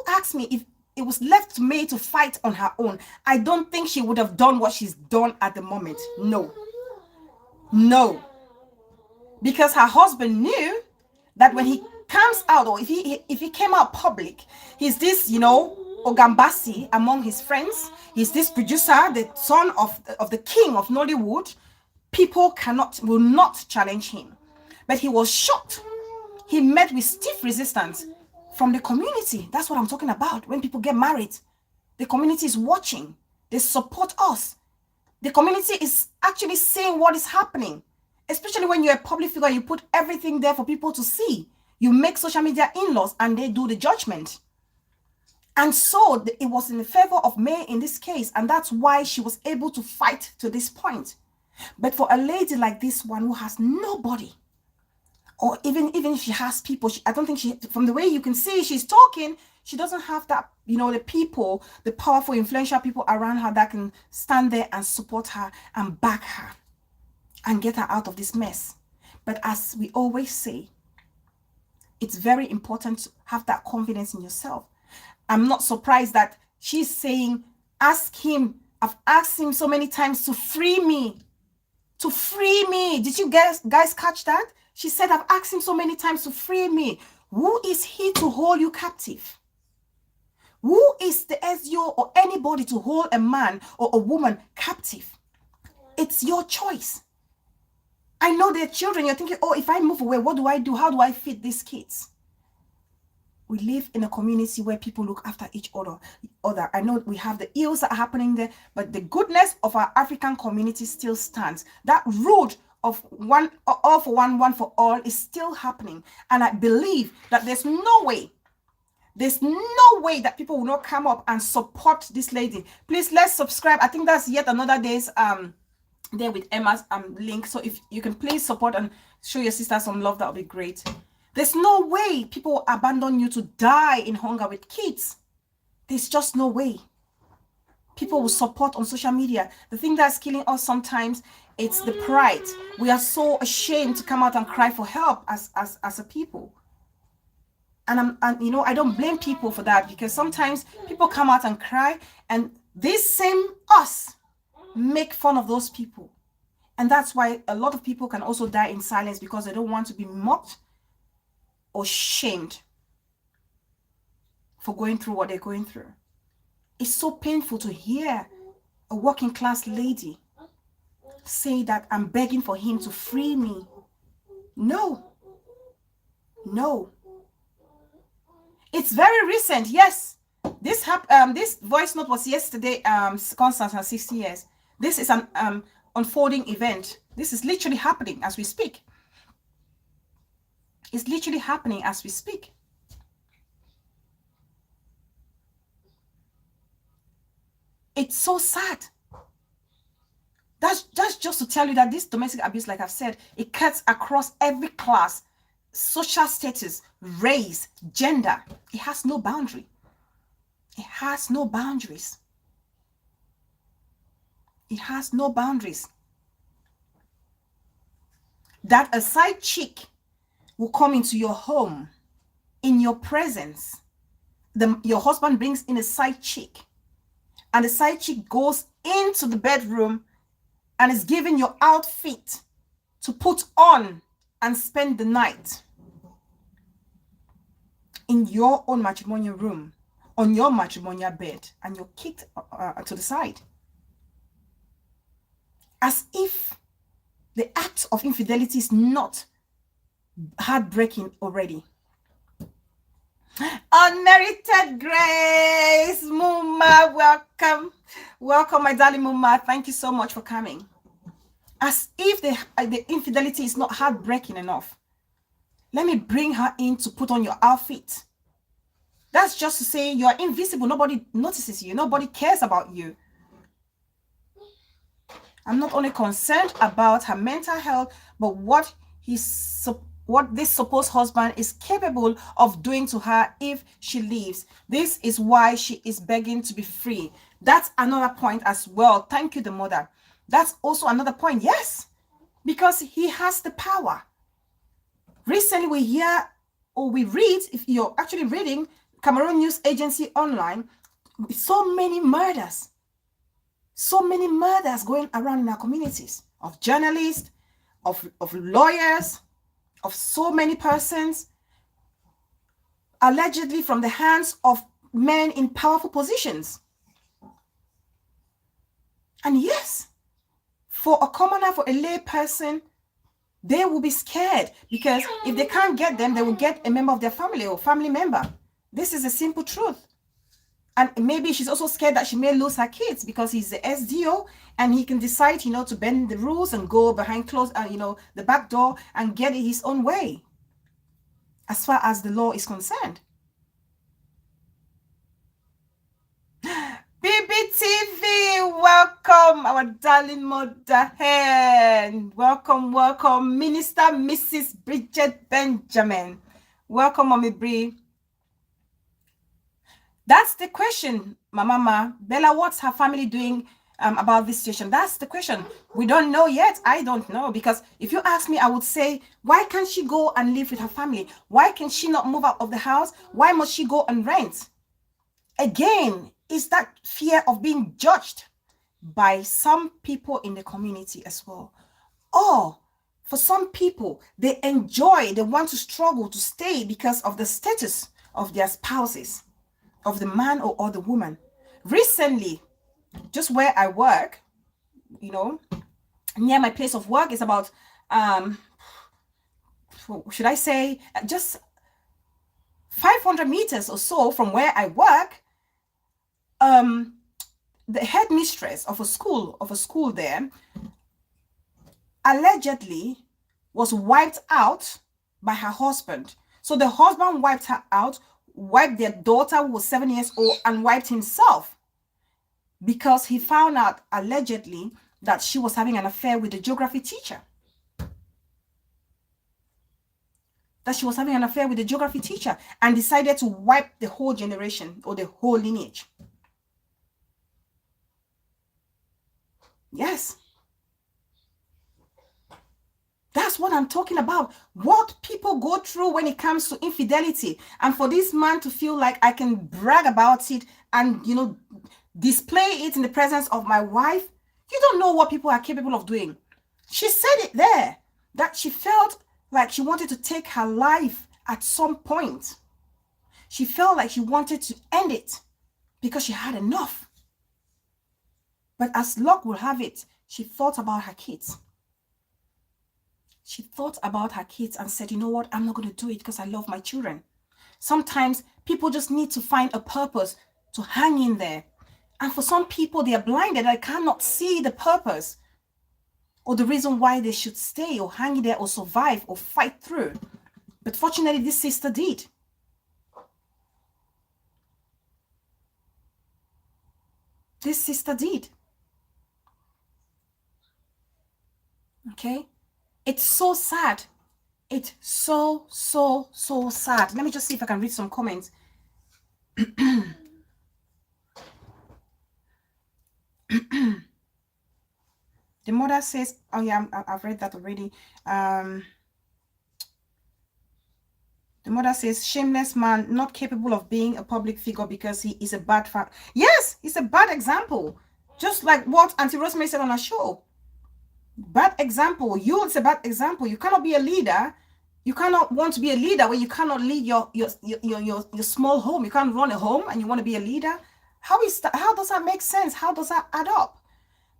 ask me if it was left to May to fight on her own, I don't think she would have done what she's done at the moment. No. Because her husband knew that when he comes out, or if he came out public, he's this, Ogambasi among his friends. He's this producer, the son of the king of Nollywood. People will not challenge him. But he was shocked. He met with stiff resistance from the community. That's what I'm talking about. When people get married, the community is watching. They support us. The community is actually seeing what is happening. Especially when you're a public figure, you put everything there for people to see. You make social media in-laws and they do the judgment. And so it was in the favor of May in this case. And that's why she was able to fight to this point. But for a lady like this one who has nobody, or even if she has people, I don't think from the way you can see she's talking, she doesn't have that, the people, the powerful, influential people around her that can stand there and support her and back her and get her out of this mess. But as we always say, it's very important to have that confidence in yourself. I'm not surprised that she's saying, ask him. I've asked him so many times to free me. To free me. Did you guys catch that? She said, I've asked him so many times to free me. Who is he to hold you captive? Who is the SEO or anybody to hold a man or a woman captive? It's your choice. I know they're children. You're thinking, oh, if I move away, what do I do? How do I feed these kids? We live in a community where people look after each other. I know we have the ills that are happening there, but the goodness of our African community still stands. That root of one, all for one, one for all is still happening. And I believe that there's no way that people will not come up and support this lady. Please, let's subscribe. I think that's yet another day's there with Emma's link. So if you can please support and show your sister some love, that would be great. There's no way people will abandon you to die in hunger with kids. There's just no way. People will support on social media. The thing that's killing us sometimes, it's the pride. We are so ashamed to come out and cry for help as a people. And I don't blame people for that, because sometimes people come out and cry, and this same us make fun of those people. And that's why a lot of people can also die in silence, because they don't want to be mocked or shamed for going through what they're going through. It's so painful to hear a working class lady say that I'm begging for him to free me. No. It's very recent. Yes, this voice note was yesterday. Constance has 60 years. This is an unfolding event. This is literally happening as we speak. It's literally happening as we speak. It's so sad. That's just to tell you that this domestic abuse, like I've said, it cuts across every class, social status, race, gender. It has no boundary. It has no boundaries. It has no boundaries. That a side chick will come into your home in your presence. Your husband brings in a side chick, and the side chick goes into the bedroom and is given your outfit to put on and spend the night in your own matrimonial room, on your matrimonial bed, and you're kicked to the side. As if the act of infidelity is not heartbreaking already. Unmerited grace, Muma, welcome, my darling Muma. Thank you so much for coming. As if the infidelity is not heartbreaking enough, let me bring her in to put on your outfit. That's just to say you are invisible. Nobody notices you. Nobody cares about you. I'm not only concerned about her mental health, but what he's what this supposed husband is capable of doing to her if she leaves. This is why she is begging to be free. That's another point as well. Thank you, the mother. That's also another point. Yes, because he has the power. Recently, we hear or we read, if you're actually reading Cameroon News Agency online, so many murders going around in our communities of journalists, of lawyers, of so many persons, allegedly from the hands of men in powerful positions. And yes, for a commoner, for a lay person, they will be scared because if they can't get them, they will get a member of their family or family member. This is a simple truth. And maybe she's also scared that she may lose her kids because he's the SDO and he can decide, to bend the rules and go behind closed, the back door and get it his own way as far as the law is concerned. BBTV, welcome our darling mother hen. Welcome, Minister Mrs. Bridget Benjamin. Welcome, Mommy Bree. That's the question, Mama. Bella, what's her family doing about this situation? That's the question. We don't know yet. I don't know, because if you ask me, I would say, why can't she go and live with her family? Why can she not move out of the house? Why must she go and rent? Again, is that fear of being judged by some people in the community as well. Or for some people, they want to struggle to stay because of the status of their spouses, of the man or the woman. Recently, just where I work, near my place of work, is about, should I say, just 500 meters or so from where I work. The headmistress of a school there allegedly was wiped out by her husband. So the husband wiped her out, wiped their daughter who was 7 years old, and wiped himself because he found out allegedly that she was having an affair with the geography teacher. And decided to wipe the whole generation or the whole lineage. Yes. That's what I'm talking about. What people go through when it comes to infidelity. And for this man to feel like I can brag about it and, display it in the presence of my wife. You don't know what people are capable of doing. She said it there, that she felt like she wanted to take her life at some point. She felt like she wanted to end it because she had enough. But as luck will have it, she thought about her kids. She thought about her kids and said, you know what? I'm not going to do it because I love my children. Sometimes people just need to find a purpose to hang in there. And for some people, they are blinded. They cannot see the purpose or the reason why they should stay or hang in there or survive or fight through. But fortunately, this sister did. This sister did. Okay? It's so sad. It's so sad. Let me just see if I can read some comments. The mother says, oh yeah, I've read that already. The mother says, shameless man, not capable of being a public figure because he is a bad Yes, he's a bad example. Just like what Auntie Rosemary said on her show. Bad example. It's a bad example. You cannot be a leader. You cannot want to be a leader when you cannot lead your small home. You can't run a home and you want to be a leader. How does that make sense? How does that add up?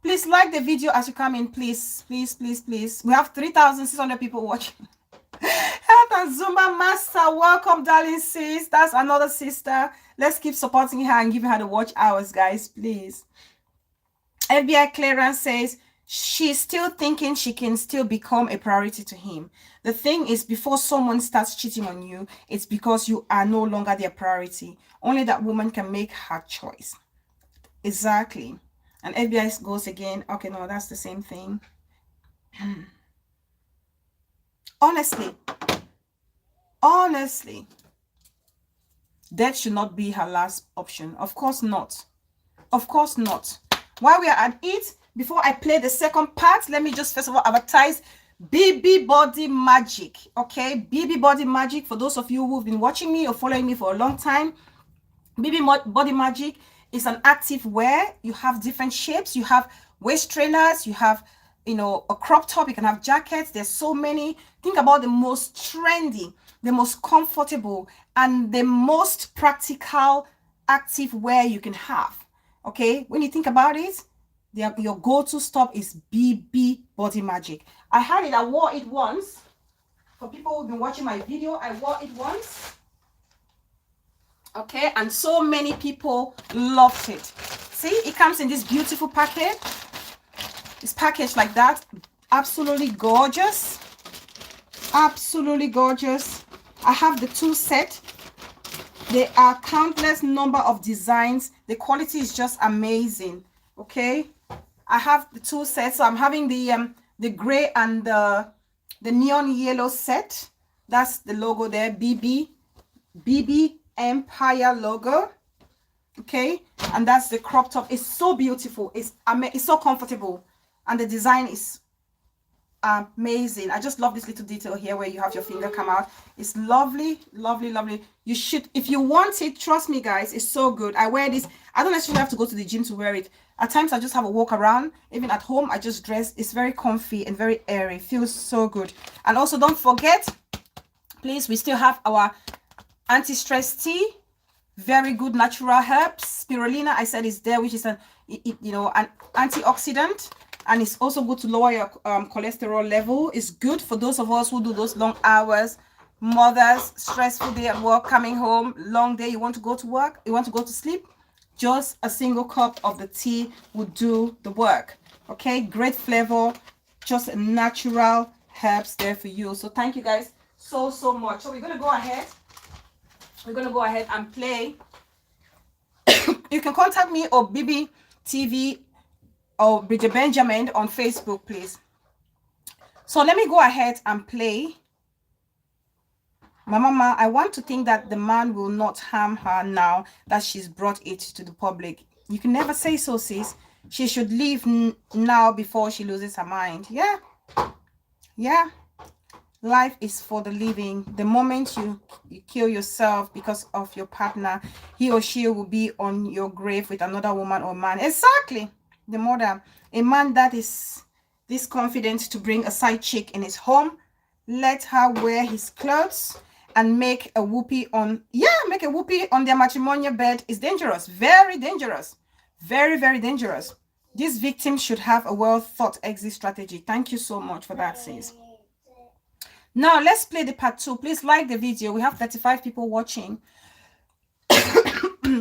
Please like the video as you come in, please. We have 3,600 people watching. Health and Zumba Master, welcome, darling sis. That's another sister. Let's keep supporting her and giving her the watch hours, guys, please. FBI clearance says she's still thinking she can still become a priority to him. The thing is, before someone starts cheating on you, it's because you are no longer their priority. Only that woman can make her choice. Exactly. And FBI goes again. Okay, no, that's the same thing. Honestly, honestly, that should not be her last option. Of course not. Of course not. While we are at it, before I play the second part, let me just first of all advertise BB Body Magic. Okay, BB Body Magic, for those of you who've been watching me or following me for a long time, BB Body Magic is an active wear. You have different shapes. You have waist trainers. You have, you know, a crop top. You can have jackets. There's so many. Think about the most trendy, the most comfortable, and the most practical active wear you can have. Okay, when you think about it, your go-to stop is BB Body Magic. I had it. I wore it once. For people who've been watching my video, I wore it once. Okay, and so many people loved it. See, it comes in this beautiful package. It's packaged like that. Absolutely gorgeous. Absolutely gorgeous. I have the two set. There are countless number of designs. The quality is just amazing. Okay, I have the two sets. So I'm having the gray and the neon yellow set. That's the logo there, BB Empire logo. Okay, and that's the crop top. It's so beautiful. It's so comfortable, and the design is amazing. I just love this little detail here where you have your finger come out. It's lovely, lovely, lovely. You should, if you want it, trust me guys, it's so good. I wear this. I don't necessarily have to go to the gym to wear it. At times I just have a walk around. Even at home, I just dress. It's very comfy and very airy. Feels so good. And also don't forget, please, we still have our anti-stress tea. Very good natural herbs. Spirulina, I said, is there, which is an antioxidant. And it's also good to lower your cholesterol level. It's good for those of us who do those long hours, mothers, stressful day at work, coming home, long day, you want to go to work, you want to go to sleep. Just a single cup of the tea will do the work. Okay, great flavor, just natural herbs there for you. So thank you guys so much. So we're going to go ahead. We're going to go ahead and play. You can contact me or BB TV or Bridget Benjamin on Facebook, please. So let me go ahead and play. Mama, I want to think that the man will not harm her now that she's brought it to the public. You can never say so, sis. She should leave now before she loses her mind. Yeah. Yeah. Life is for the living. The moment you kill yourself because of your partner, he or she will be on your grave with another woman or man. Exactly. The mother, a man that is this confident to bring a side chick in his home, let her wear his clothes and make a whoopee on their matrimonial bed is dangerous. Very dangerous. Very, very dangerous. This victim should have a well thought exit strategy. Thank you so much for that, sis. Now let's play the part 2. Please like the video. We have 35 people watching.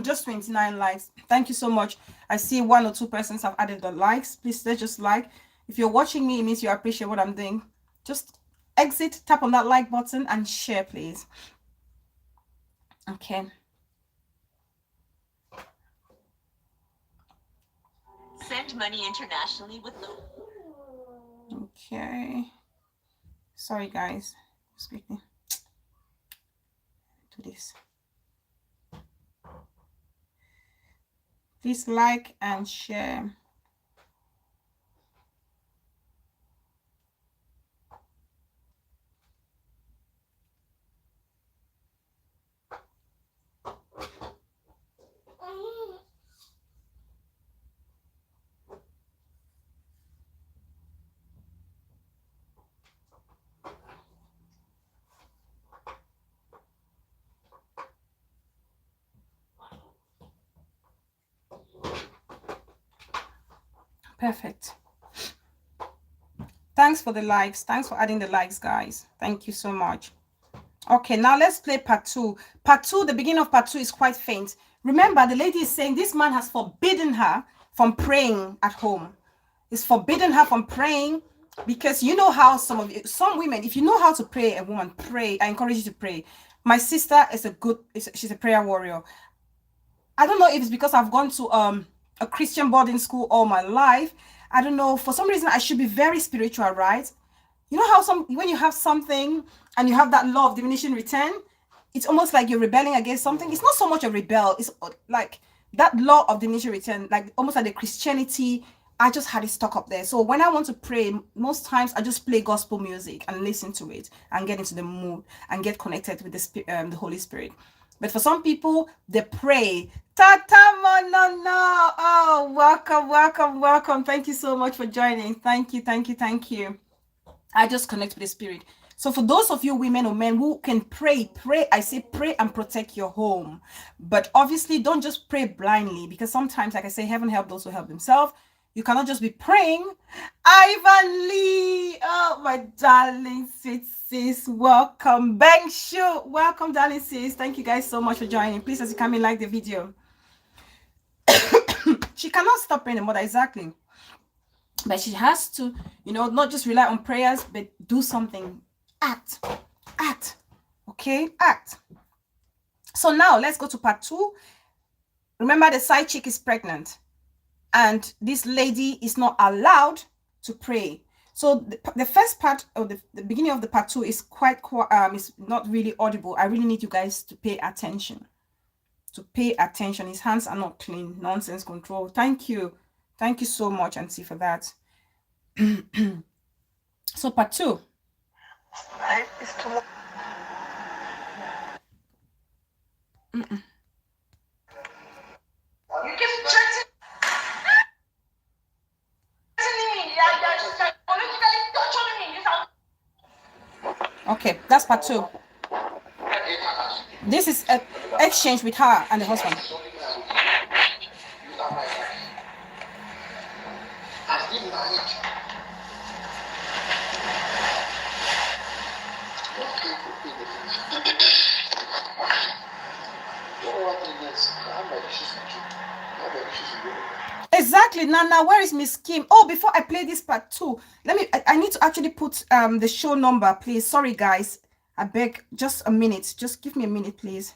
Just 29 likes. Thank you so much. I see 1 or 2 persons have added the likes. Please, let's just like. If you're watching me, it means you appreciate what I'm doing. Just exit, tap on that like button and share, please. Okay. Send money internationally with Okay. Sorry, guys. Speaking. Do this. Please like and share. Perfect. Thanks for the likes. Thanks for adding the likes, guys. Thank you so much. Okay, now let's play part 2. Part 2, the beginning of part 2 is quite faint. Remember, the lady is saying this man has forbidden her from praying at home. It's forbidden her from praying because you know how some women, if you know how to pray, a woman, pray. I encourage you to pray. My sister is she's a prayer warrior. I don't know if it's because I've gone to a Christian boarding school all my life. I don't know. For some reason, I should be very spiritual, right? You know how when you have something and you have that law of diminishing return, it's almost like you're rebelling against something. It's not so much a rebel. It's like that law of diminishing return, like almost like the Christianity. I just had it stuck up there. So when I want to pray, most times I just play gospel music and listen to it and get into the mood and get connected with the Holy Spirit. But for some people, they pray. Tata no. Oh, welcome. Thank you so much for joining. Thank you. I just connect with the Spirit. So for those of you women or men who can pray, I say pray and protect your home. But obviously don't just pray blindly, because sometimes, like I say, heaven help those who help themselves. You cannot just be praying. Ivan Lee, oh my darling sweet sis, welcome. Bang Shu, welcome darling sis. Thank you guys so much for joining. Please, as you come in, like the video. She cannot stop praying the mother, exactly. But she has to, not just rely on prayers, but do something. Act. Okay, act. So now let's go to part 2. Remember, the side chick is pregnant, and this lady is not allowed to pray. So the first part of the beginning of the part 2 is is not really audible. I really need you guys to pay attention. His hands are not clean. Nonsense control. Thank you so much, Auntie, for that. So part 2. It's too much. You keep threatening me. You're politically torturing me. Okay, that's part 2. This is an exchange with her and the husband. Exactly. Now where is Miss Kim? Oh, before I play this part 2, I need to actually put the show number, please. Sorry guys, I beg, just a minute. Just give me a minute, please.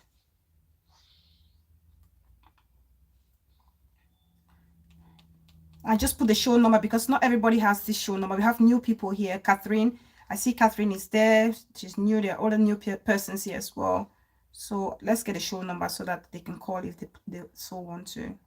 I just put the show number because not everybody has this show number. We have new people here. Catherine, I see Catherine is there. She's new. There are other new persons here as well. So let's get a show number so that they can call if they so want to.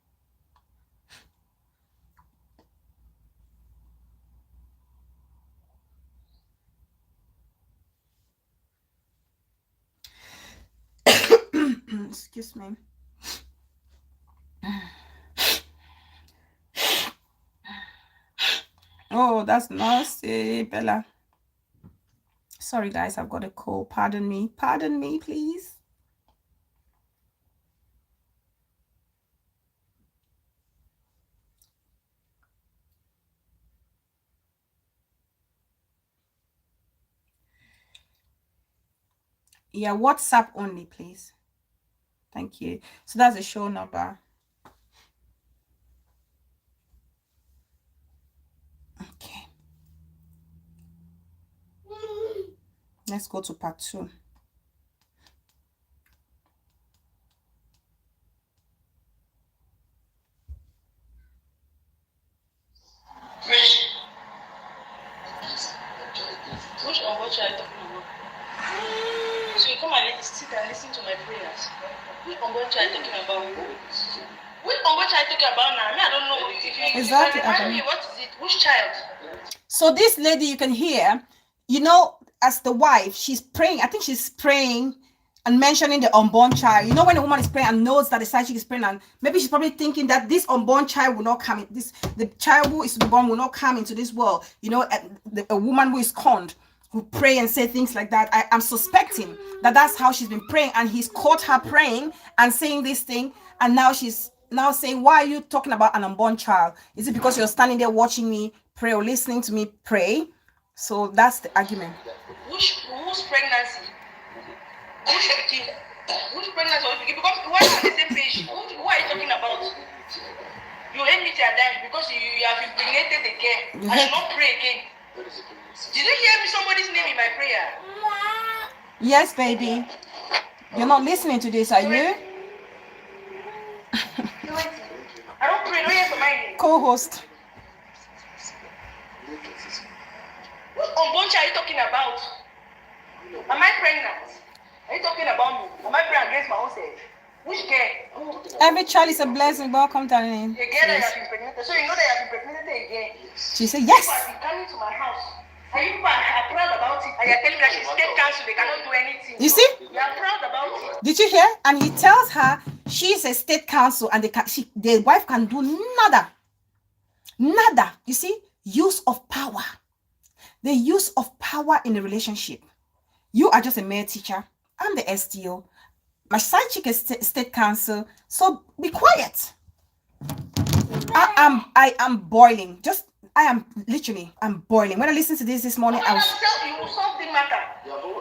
Excuse me. Oh, that's nasty, Bella. Sorry guys, I've got a cold. Pardon me, please. Yeah, WhatsApp only, please. Thank you. So that's the show number. Okay. Let's go to part 2. Which of what you are talking about? So you come and sit and listen to my prayers. Which of what you are talking about? Which of what you are talking about now? I don't know. If you Exactly. remind me, what is it? Which child? So this lady, you can hear, as the wife, she's praying. I think she's praying and mentioning the unborn child. When a woman is praying and knows that the side chick is praying, and maybe she's probably thinking that this unborn child will not come in. The child who is to be born will not come into this world. A woman who is conned, who pray and say things like that. I'm suspecting that that's how she's been praying, and he's caught her praying and saying this thing, and now she's saying, why are you talking about an unborn child? Is it because you're standing there watching me pray or listening to me pray? So that's the argument. Whose pregnancy? Which pregnancy? Because why are the same page? Who are you talking about? You hate me till I die because you have impregnated again. I should not pray again. Did you hear me somebody's name in my prayer? Yes, baby. You're not listening to this, are you? I don't pray, don't hear from my name. Co-host. Which unborn Which are you talking about? Am I pregnant? Are you talking about me? Am I pregnant against my own self? Which girl? Every child is a blessing. Welcome, darling. A girl that you have impregnated. So you know that you have impregnated again. She said yes. People have been coming to my house. And you people are proud about it. And you're telling me that she's state council, they cannot do anything. You see? You are proud about it. Did you hear? And he tells her she's a state council and the wife can do nada. Nada. You see? Use of power. The use of power in the relationship. You are just a male teacher. I'm the STO. My side chick is state council. So be quiet. I am boiling. I'm boiling. When I listened to this morning, I was... You will solve the matter.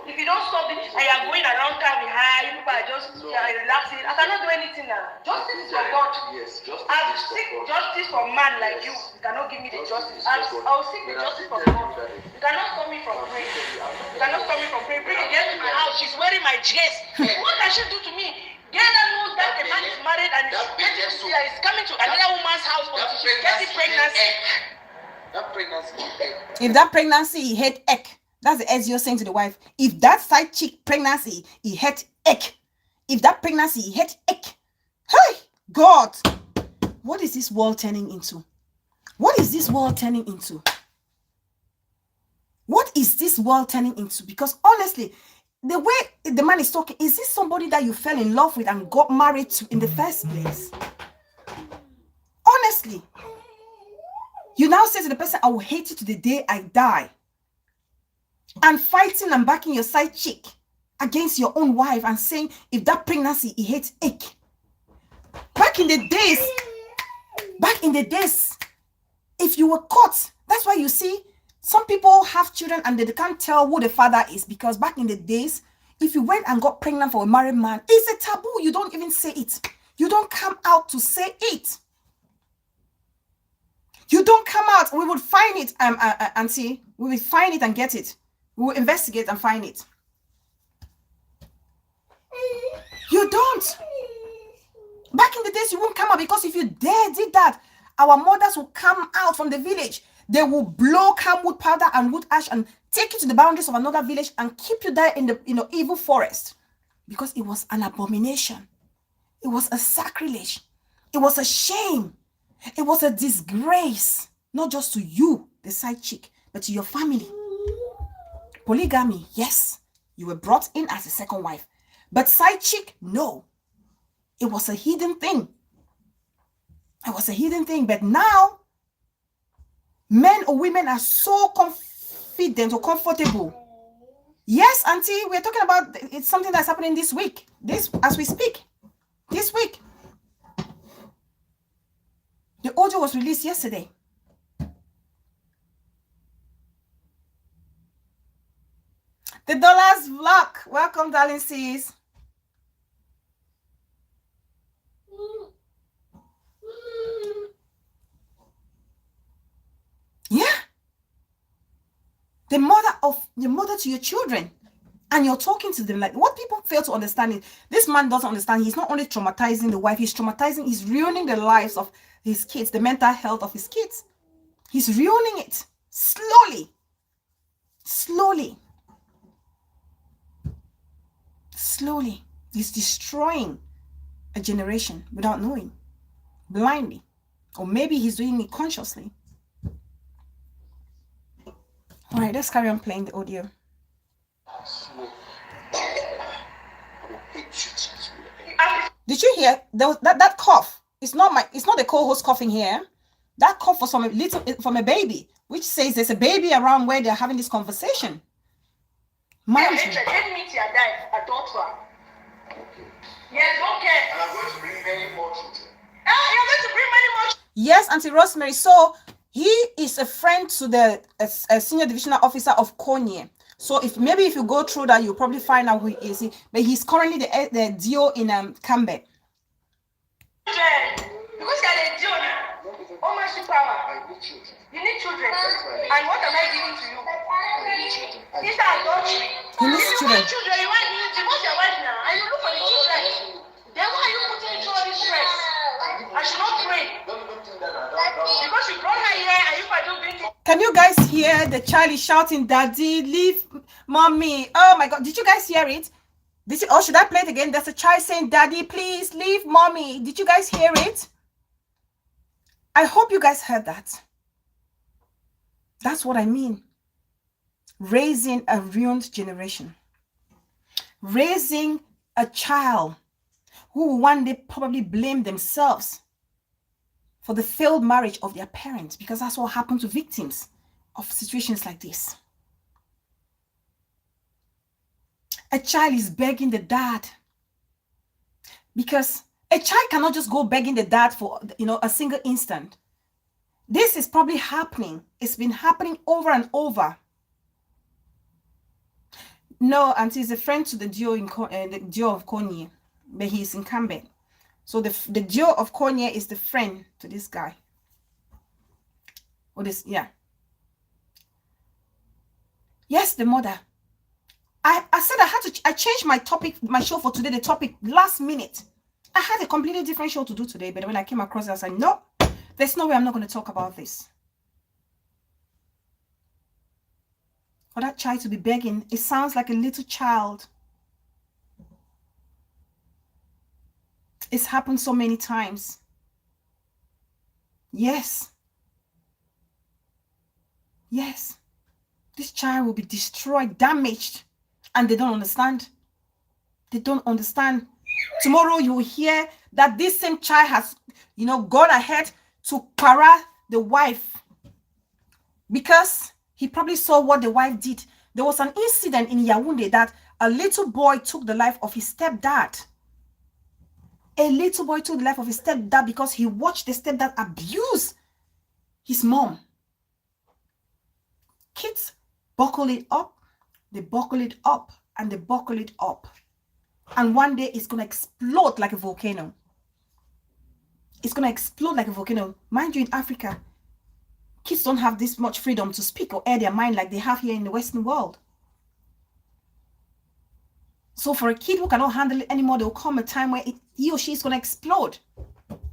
If you don't solve it, and you are going around town with her, you people are just relaxing. I cannot do anything now. Justice is for God. Yes, I'll seek justice for man like you. You cannot give me the justice. I'll seek the justice from God. You cannot stop me from praying. You cannot stop me from praying. Bring a girl to my house. She's wearing my dress. What can she do to me? Girl that knows that the man is married and is coming to another woman's house for she's getting pregnancy. That pregnancy. If that pregnancy, he had egg. That's the SEO saying to the wife. If that side chick pregnancy, he had egg. If that pregnancy, he had egg. Hey, God. What is this world turning into? What is this world turning into? What is this world turning into? Because honestly, the way the man is talking, is this somebody that you fell in love with and got married to in the first place? Honestly. You now say to the person, I will hate you to the day I die. And fighting and backing your side chick against your own wife and saying, if that pregnancy, he hates egg. Back in the days, if you were caught, that's why you see, some people have children and they can't tell who the father is, because back in the days, if you went and got pregnant for a married man, it's a taboo. You don't even say it. You don't come out to say it. You don't come out. We would find it, auntie. We will find it and get it. We will investigate and find it. You don't. Back in the days, you won't come out, because if you did that, our mothers will come out from the village. They will blow camwood powder and wood ash and take you to the boundaries of another village and keep you there in the evil forest, because it was an abomination. It was a sacrilege. It was a shame. It was a disgrace, not just to you, the side chick, but to your family. Polygamy, yes, you were brought in as a second wife. But side chick, no. It was a hidden thing. It was a hidden thing. But now, men or women are so confident or comfortable. Yes, auntie, we're talking about, it's something that's happening this week. As we speak. This week. The audio was released yesterday. The Dollars Vlog. Welcome, darling sis. Yeah. The mother to your children. And you're talking to them like, what people fail to understand is, this man doesn't understand. He's not only traumatizing the wife, he's ruining the lives of his kids, the mental health of his kids. He's ruining it slowly. He's destroying a generation without knowing, blindly, or maybe he's doing it consciously. All right, let's carry on playing the audio. Did you hear that cough? It's not the co-host coughing here. That cough was from a baby, which says there's a baby around where they're having this conversation. Mind you. Yes, okay. And I'm going to bring many more children. You're going to bring many more children. Yes, Auntie Rosemary. So he is a friend to the senior divisional officer of Konye. So if you go through that, you'll probably find out who he is. But he's currently the DO in Cambe. Because you're a DO now. Oh my power. I need children. You need children. And what am I giving to you? It's adultery. He needs children. You want to divorce your wife now, and you look for the children. Then why are you putting into all this stress? I should not pray. Because you brought her here and you are doing it. Can you guys hear the child is shouting, "Daddy, leave mommy"? Oh my God. Did you guys hear it? Or should I play it again? There's a child saying, "Daddy, please leave mommy." Did you guys hear it? I hope you guys heard that. That's what I mean. Raising a ruined generation. Raising a child who will one day probably blame themselves for the failed marriage of their parents, because that's what happened to victims of situations like this. A child is begging the dad, because a child cannot just go begging the dad for, a single instant. This is probably happening. It's been happening over and over. No, auntie is a friend to the Dio of Konye, but he's incumbent. So the Dio of Konye is the friend to this guy. Or this, yeah. Yes, the mother. I said I changed my topic, my show for today, the topic last minute. I had a completely different show to do today, but when I came across it, I was like, no, there's no way I'm not going to talk about this. For that child to be begging, it sounds like a little child. It's happened so many times. Yes. Yes. This child will be destroyed, damaged, and they don't understand. They don't understand. Tomorrow you will hear that this same child has, gone ahead to para the wife because he probably saw what the wife did. There was an incident in Yaoundé that a little boy took the life of his stepdad. A little boy took the life of his stepdad because he watched the stepdad abuse his mom. Kids buckle it up, they buckle it up, and they buckle it up. And one day it's going to explode like a volcano. It's going to explode like a volcano. Mind you, in Africa, kids don't have this much freedom to speak or air their mind like they have here in the Western world. So for a kid who cannot handle it anymore, there will come a time where he or she is going to explode.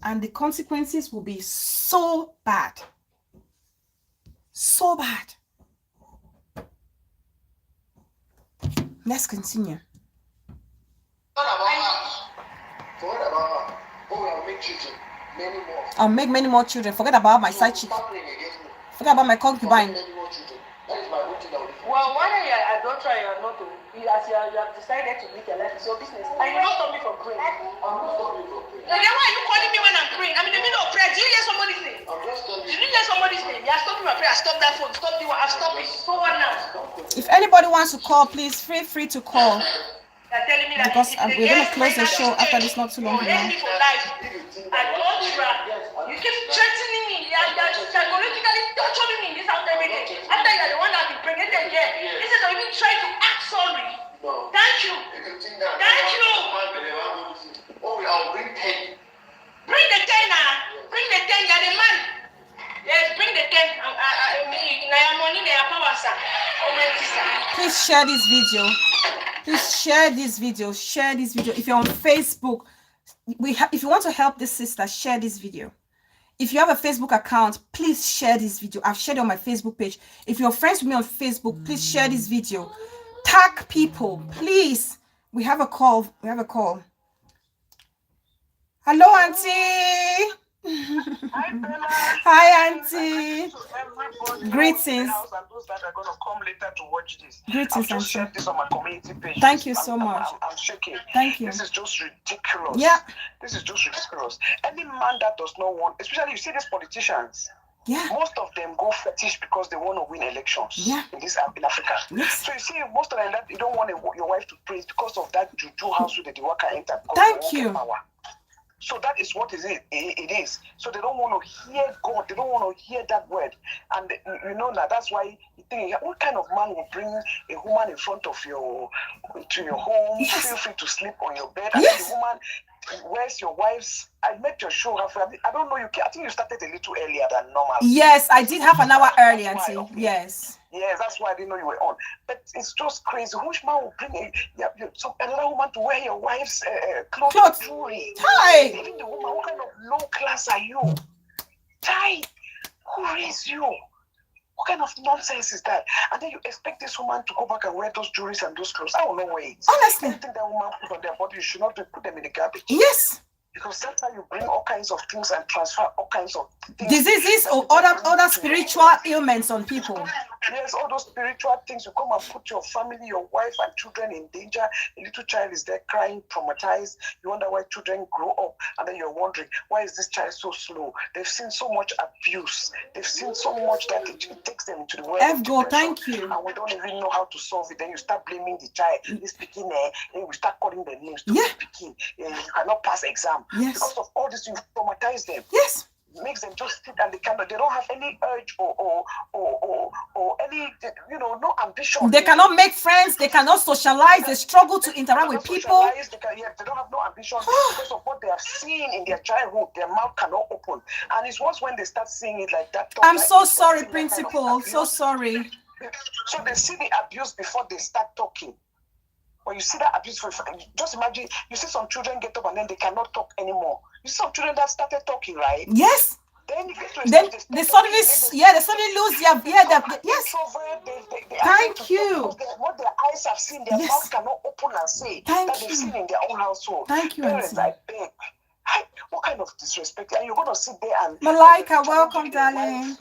And the consequences will be so bad. So bad. Let's continue. Forget about her. Oh, I'll make children. Many more. I'll make many more children. Forget about my side chick. Forget about my concubine. Many more children. That is my routine. Well, why I don't try not to, as you have decided to live your life, it's your business. And you don't stop me from praying. I'm not stopping you from praying. Then why are you calling me when I'm praying? I'm in the middle of prayer. Do you hear somebody's name? I'm just telling Did you. you hear somebody's name? Yeah, stop my prayer. Stop that phone. Stop the one. I've stopped it. So what now? If anybody wants to call, please feel free to call. They're telling me that Because if we're they going get to close the pregnant show at after stage, this not too long. you hate me for life. I don't try. You keep threatening me. You're psychologically torturing me in this house every day. After you're the one that's been pregnant here. Instead of even trying to act sorry. No. Thank you. Thank you. Oh, I'll bring 10. Bring the 10 now. Bring the 10. You're the man. Yes, bring the 10. I'm money. They are power, sir. Please share this video. Please share this video. Share this video. If you're on Facebook, if you want to help this sister, share this video. If you have a Facebook account, please share this video. I've shared it on my Facebook page. If you're friends with me on Facebook, please share this video. Tag people, please. We have a call. We have a call. Hello, Auntie. Hi, Bella. Hi, Auntie. Greetings. And those that are going to come later to watch this. Greetings, I've just Auntie. shared this on my community page. Thank you so much. I'm shaking. Thank you. This is just ridiculous. Yeah. This is just ridiculous. Any man that does not want, especially you see these politicians, Yeah. most of them go fetish because they want to win elections. Yeah. in Africa. Yes. So you see, most of them that you don't want your wife to praise because of that juju house with the worker enter. Thank you. Power. So that is what it is. So they don't want to hear God. They don't want to hear that word. And you know that that's why you think, what kind of man will bring a woman in front of to your home, Yes. feel free to sleep on your bed, and Yes. the woman, where's your wife's? I met your show. I don't know. I think you started a little earlier than normal. Yes, I did have an hour early, That's why, Auntie. okay. Yes. Yes, that's why I didn't know you were on. But it's just crazy. Which man will bring another woman to wear your wife's Clothes. jewelry? Hi. Even the woman, what kind of low class are you? Tai, who raised you? What kind of nonsense is that? And then you expect this woman to go back and wear those jewelries and those clothes. I don't know where it's. Honestly. Anything that woman put on their body, you should not put them in the garbage. Yes. Because that's how you bring all kinds of things and transfer all kinds of things. Diseases or other spiritual ailments on people. Yes, all those spiritual things. You come and put your family, your wife and children in danger. A little child is there crying, traumatized. You wonder why children grow up, and then you're wondering, why is this child so slow? They've seen so much abuse. They've seen so much that it takes them into the world of depression. Thank you. And we don't even know how to solve it. Then you start blaming the child. He's speaking there. Then we start calling the names to speaking. You cannot pass exam. Yes. Because of all this, you traumatize them. Yes. Makes them just sit and they don't have any urge or any, no ambition. They cannot make friends, they cannot socialize, they struggle to interact with people. They don't have no ambition because of what they have seen in their childhood. Their mouth cannot open. And it's once when they start seeing it like that. I'm so sorry, Principal. So sorry. So they see the abuse before they start talking. When you see that abuse, just imagine, you see some children get up and then they cannot talk anymore. You see some children that started talking, right? Yes. Then you get to they suddenly lose their yes. Thank you. What their eyes have seen, their mouth cannot open and say that they've seen in their own household. Thank you, parents, I beg. What kind of disrespect? And you're going to sit there and Malika, welcome, darling.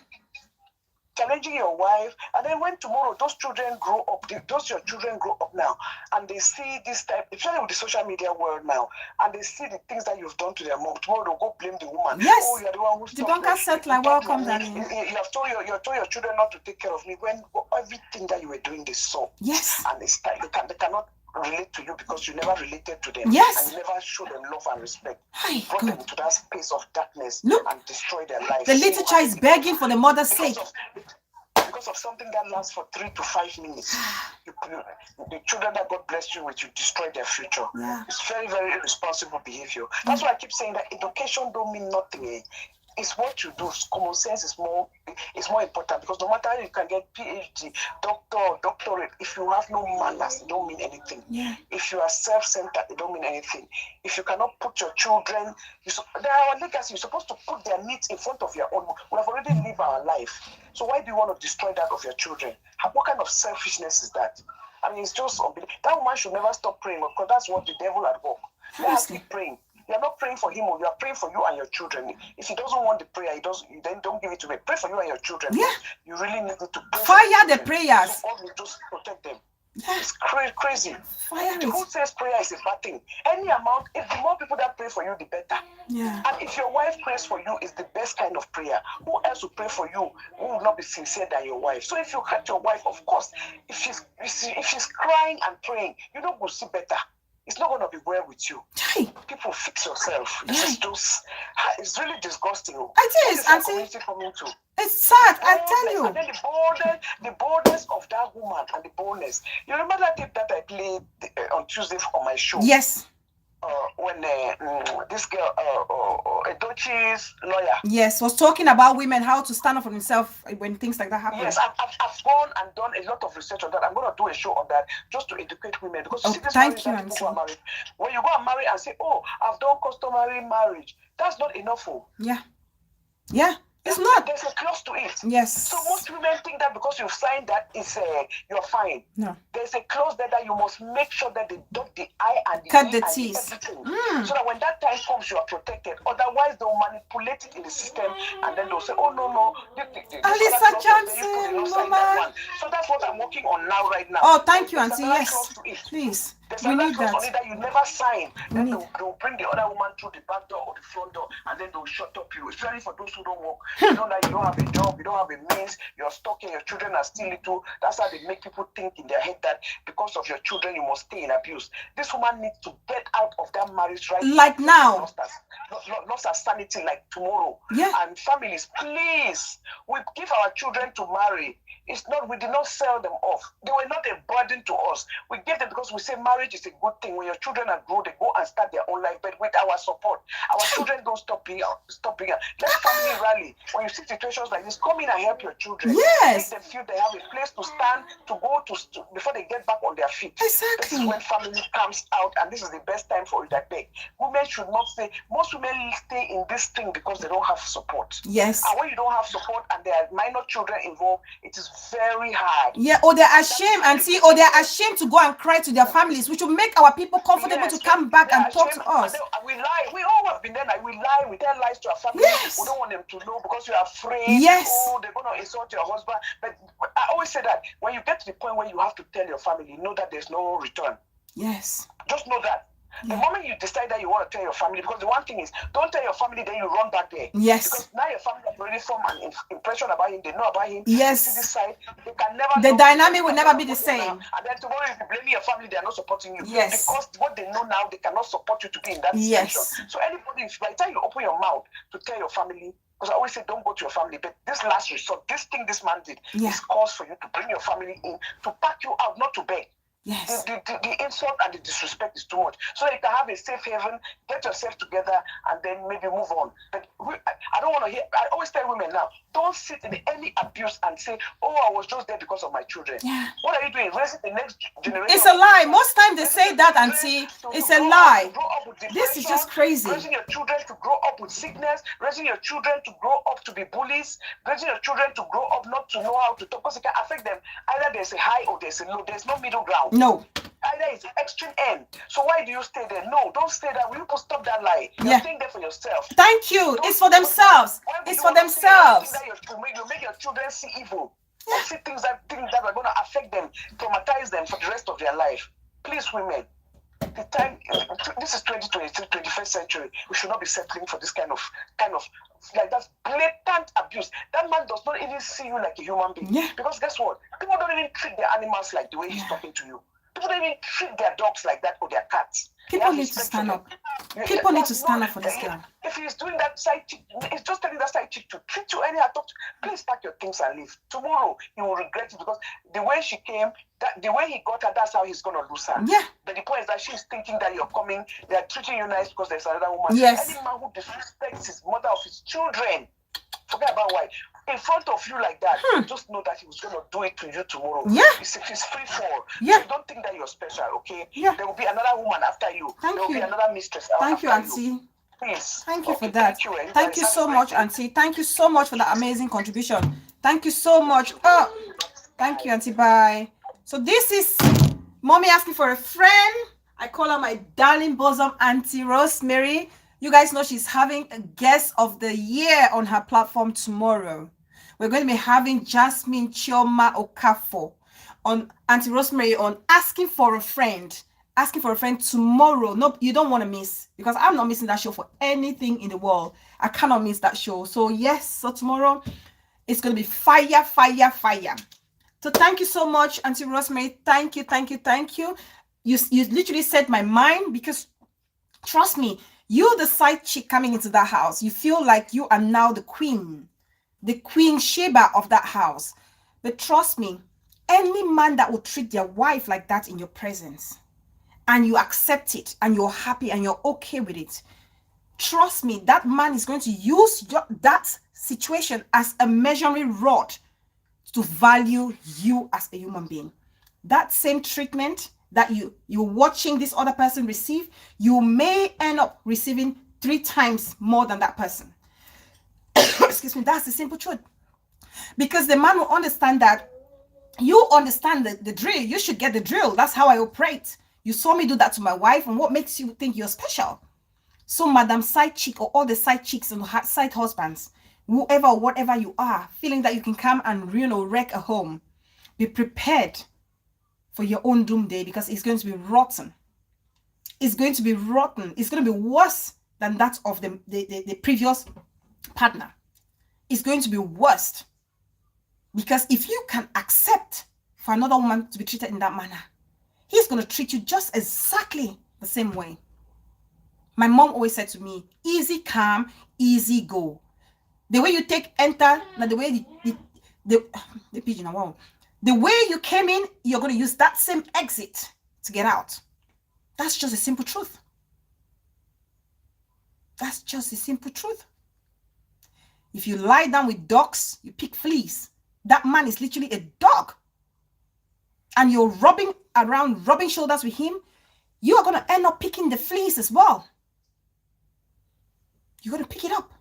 Challenging your wife, and then when tomorrow those children grow up, your children grow up now, and they see this type, especially with the social media world now, and they see the things that you've done to their mom. Tomorrow they'll go blame the woman. Yes. Oh, you're the one who stopped Debunker settler, welcome, darling. You have told your children not to take care of me when everything that you were doing they saw. Yes. And they cannot relate to you because you never related to them. Yes. And you never showed them love and respect. Hi, Brought them to that space of darkness and destroyed their life. The little child is begging for the mother's sake. Because of something that lasts for 3 to 5 minutes, the children that God blessed you with, you destroy their future. Yeah. It's very, very irresponsible behavior. That's why I keep saying that education don't mean nothing. It's what you do. Common sense is more important, because no matter how you can get PhD, doctorate, if you have no manners, it don't mean anything. Yeah. If you are self-centered, it don't mean anything. If you cannot put your children, they are our legacy. You're supposed to put their needs in front of your own. We have already lived our life. So why do you want to destroy that of your children? What kind of selfishness is that? I mean, it's just unbelievable. That woman should never stop praying, because that's what the devil at work. Let her keep praying. You're not praying for him, or you are praying for you and your children. If he doesn't want the prayer, then don't give it to me. Pray for you and your children. Yeah. You really need to pray. Fire the prayers. So God will just protect them. It's crazy. Fire the who says prayer is a bad thing? Any amount, if the more people that pray for you, the better. Yeah. And if your wife prays for you, it's the best kind of prayer. Who else will pray for you who will not be sincere than your wife? So if you hurt your wife, of course, if she's crying and praying, you don't go see better. It's not going to be well with you. Hey. People, fix yourself. It's really disgusting. It is, Auntie. Coming to? It's sad, I tell you. And then the boldness of that woman and the boldness. You remember that tape that I played on Tuesday on my show? Yes. When this girl, Edochie's lawyer. Yes, was talking about women, how to stand up for themselves when things like that happen. Yes, I've gone and done a lot of research on that. I'm going to do a show on that just to educate women. Because you see this thank you, Auntie. When you go and marry and say, oh, I've done customary marriage, that's not enough. Yeah. Yeah. It's not. There's a clause to it. Yes. So most women think that because you've signed that, you're fine. No. There's a clause there that you must make sure that they dot the I and the cut E the and T's. everything. So that when that time comes, you are protected. Otherwise, they'll manipulate it in the system, and then they'll say, oh, no. Alisa Johnson, Mama. So that's what I'm working on now, right now. Oh, thank you, Auntie. Yes. Please. We need that. Only that you never sign. Then they'll bring the other woman through the back door or the front door, and then they'll shut up you. Especially for those who don't work. You know that you don't have a job, you don't have a means, you're stuck here, your children are still little. That's how they make people think in their head that because of your children, you must stay in abuse. This woman needs to get out of that marriage right like now. Lost her sanity like tomorrow. Yeah. And families, please, we give our children to marry. It's not, we did not sell them off. They were not a burden to us. We gave them because we say marriage is a good thing. When your children are grown, they go and start their own life. But with our support, our children don't stop being out. Let's family rally. When you see situations like this, come in and help your children. Yes. Make them feel they have a place to stand, to go to before they get back on their feet. Exactly. This is when family comes out, and this is the best time for it. I beg. Women should not say. Most women stay in this thing because they don't have support. Yes. And when you don't have support and there are minor children involved, it is very hard. Yeah, or they're ashamed, auntie, or they're ashamed to go and cry to their families, which will make our people comfortable to come back and talk to us. We lie. We all have been there. Like, we lie. We tell lies to our family. Yes. We don't want them to know because you're afraid. Yes. Oh, they're going to insult your husband. But I always say that when you get to the point where you have to tell your family, know that there's no return. Yes. Just know that. The moment you decide that you want to tell your family, because the one thing is, don't tell your family, then you run back there. Yes. Because now your family has already formed an impression about him. They know about him. Yes. They see this side. They can never. The dynamic will never be the same. And then tomorrow, if you blame your family, they are not supporting you. Yes. Because what they know now, they cannot support you to be in that Yes. situation. So anybody, by the time you open your mouth to tell your family, because I always say, don't go to your family, but this last resort, this thing this man did, is cause for you to bring your family in, to pack you out, not to beg. Yes. The insult and the disrespect is too much. So you can have a safe haven, get yourself together, and then maybe move on. But I don't want to hear. I always tell women now, don't sit in any abuse and say, "Oh, I was just there because of my children." Yeah. What are you doing? Raising the next generation. It's a lie. Most times they say that, auntie. It's a lie. This is just crazy. Raising your children to grow up with sickness. Raising your children to grow up to be bullies. Raising your children to grow up not to know how to talk, because it can affect them. Either there's a high or there's a low. There's no middle ground. No. Either it's the extreme end. So why do you stay there? No, don't stay there. Will you stop that lie? You're staying there for yourself. Thank you. It's for themselves. It's for themselves. You make your children see evil. Or see things that are going to affect them, traumatize them for the rest of their life. Please, women, the time, this is 2023, 21st century. We should not be settling for this kind of like that blatant abuse. That man does not even see you like a human being. Yeah. Because guess what? People don't even treat their animals like the way he's talking to you. People don't even treat their dogs like that or their cats. People need to stand up. People need to stand up for this girl. If he's doing that side chick, he's just telling that side chick to treat you anyhow. Please pack your things and leave. Tomorrow he will regret it, because the way she came, the way he got her, that's how he's gonna lose her. Yeah. But the point is that she's thinking that you're coming, they are treating you nice because there's another woman. Yes. Any man who disrespects his mother of his children, forget about why. In front of you like that, just know that he was going to do it to you tomorrow. Yeah. It's free fall. Yeah. So don't think that you're special, okay? Yeah. There will be another woman after you. Thank there will you. be another mistress Thank you, after auntie. Please. Thank you for that. Thank you so much, Auntie. auntie. Thank you so much for that amazing contribution. Thank you so much. Oh, thank you, auntie. Bye. So this is mommy asking for a friend. I call her my darling bosom, Auntie Rosemary. You guys know she's having a guest of the year on her platform tomorrow. We're going to be having Jasmine Chioma Okafor on Auntie Rosemary on asking for a friend. Asking for a friend tomorrow. No, you don't want to miss, because I'm not missing that show for anything in the world. I cannot miss that show. So yes, so tomorrow it's going to be fire, fire, fire. So thank you so much, Auntie Rosemary. Thank you, thank you, thank you. You literally set my mind, because trust me, you're the side chick coming into that house. You feel like you are now the Queen Sheba of that house. But trust me, any man that will treat their wife like that in your presence, and you accept it, and you're happy, and you're okay with it, trust me, that man is going to use that situation as a measuring rod to value you as a human being. That same treatment that you're watching this other person receive, you may end up receiving 3 times more than that person. Excuse me, that's the simple truth. Because the man will understand that you understand the drill. You should get the drill. That's how I operate. You saw me do that to my wife, and what makes you think you're special? So madam side chick, or all the side chicks and side husbands, whoever or whatever you are, feeling that you can come and wreck a home, be prepared for your own doomsday, because it's going to be rotten. It's going to be rotten. It's going to be worse than that of the previous partner. It's going to be worse, because if you can accept for another woman to be treated in that manner, he's going to treat you just exactly the same way. My mom always said to me, easy come, easy go. The way you enter, not the way the pigeon, wow. The way you came in, you're going to use that same exit to get out. That's just a simple truth. That's just a simple truth. If you lie down with dogs, you pick fleas. That man is literally a dog. And you're rubbing shoulders with him, you are going to end up picking the fleas as well. You're going to pick it up.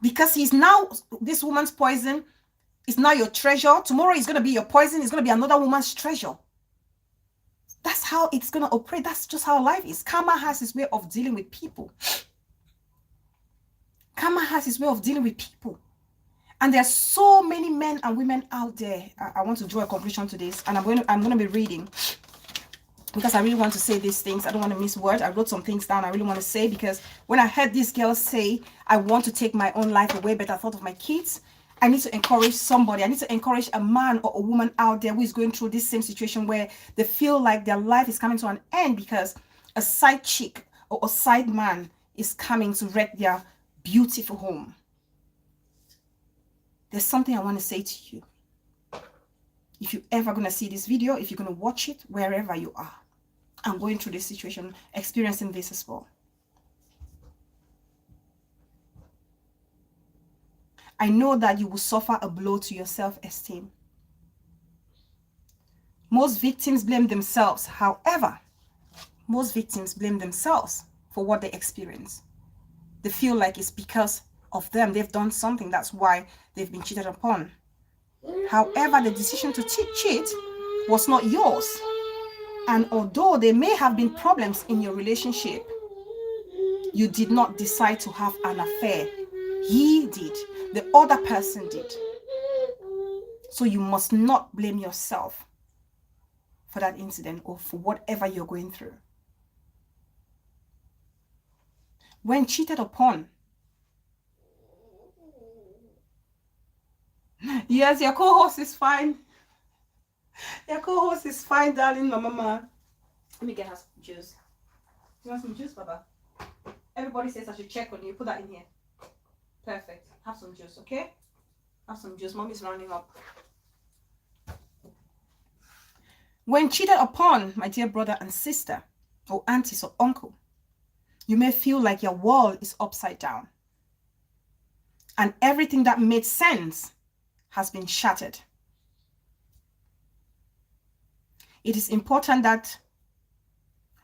Because this woman's poison is now your treasure. Tomorrow it's going to be your poison. It's going to be another woman's treasure. That's how it's going to operate. That's just how life is. Karma has its way of dealing with people. Karma has its way of dealing with people. And there are so many men and women out there. I want to draw a conclusion to this. And I'm going to be reading. Because I really want to say these things. I don't want to miss words. I wrote some things down I really want to say. Because when I heard this girl say, I want to take my own life away, but I thought of my kids. I need to encourage somebody. I need to encourage a man or a woman out there who is going through this same situation where they feel like their life is coming to an end because a side chick or a side man is coming to wreck their beautiful home. There's something I want to say to you. If you're ever going to see this video, if you're going to watch it, wherever you are, I'm going through this situation, experiencing this as well. I know that you will suffer a blow to your self-esteem. Most victims blame themselves. However, most victims blame themselves for what they experience. They feel like it's because of them. They've done something. That's why they've been cheated upon. However, the decision to cheat was not yours. And although there may have been problems in your relationship, you did not decide to have an affair. He did. The other person did. So you must not blame yourself for that incident or for whatever you're going through. When cheated upon, yes, your co-host is fine. Your co-host is fine, darling, my mama. Let me get her some juice. Do you want some juice, Baba? Everybody says I should check on you. Put that in here. Perfect. Have some juice, okay? Have some juice. Mommy's running up. When cheated upon, my dear brother and sister, or aunties or uncle, you may feel like your world is upside down. And everything that made sense has been shattered. It is important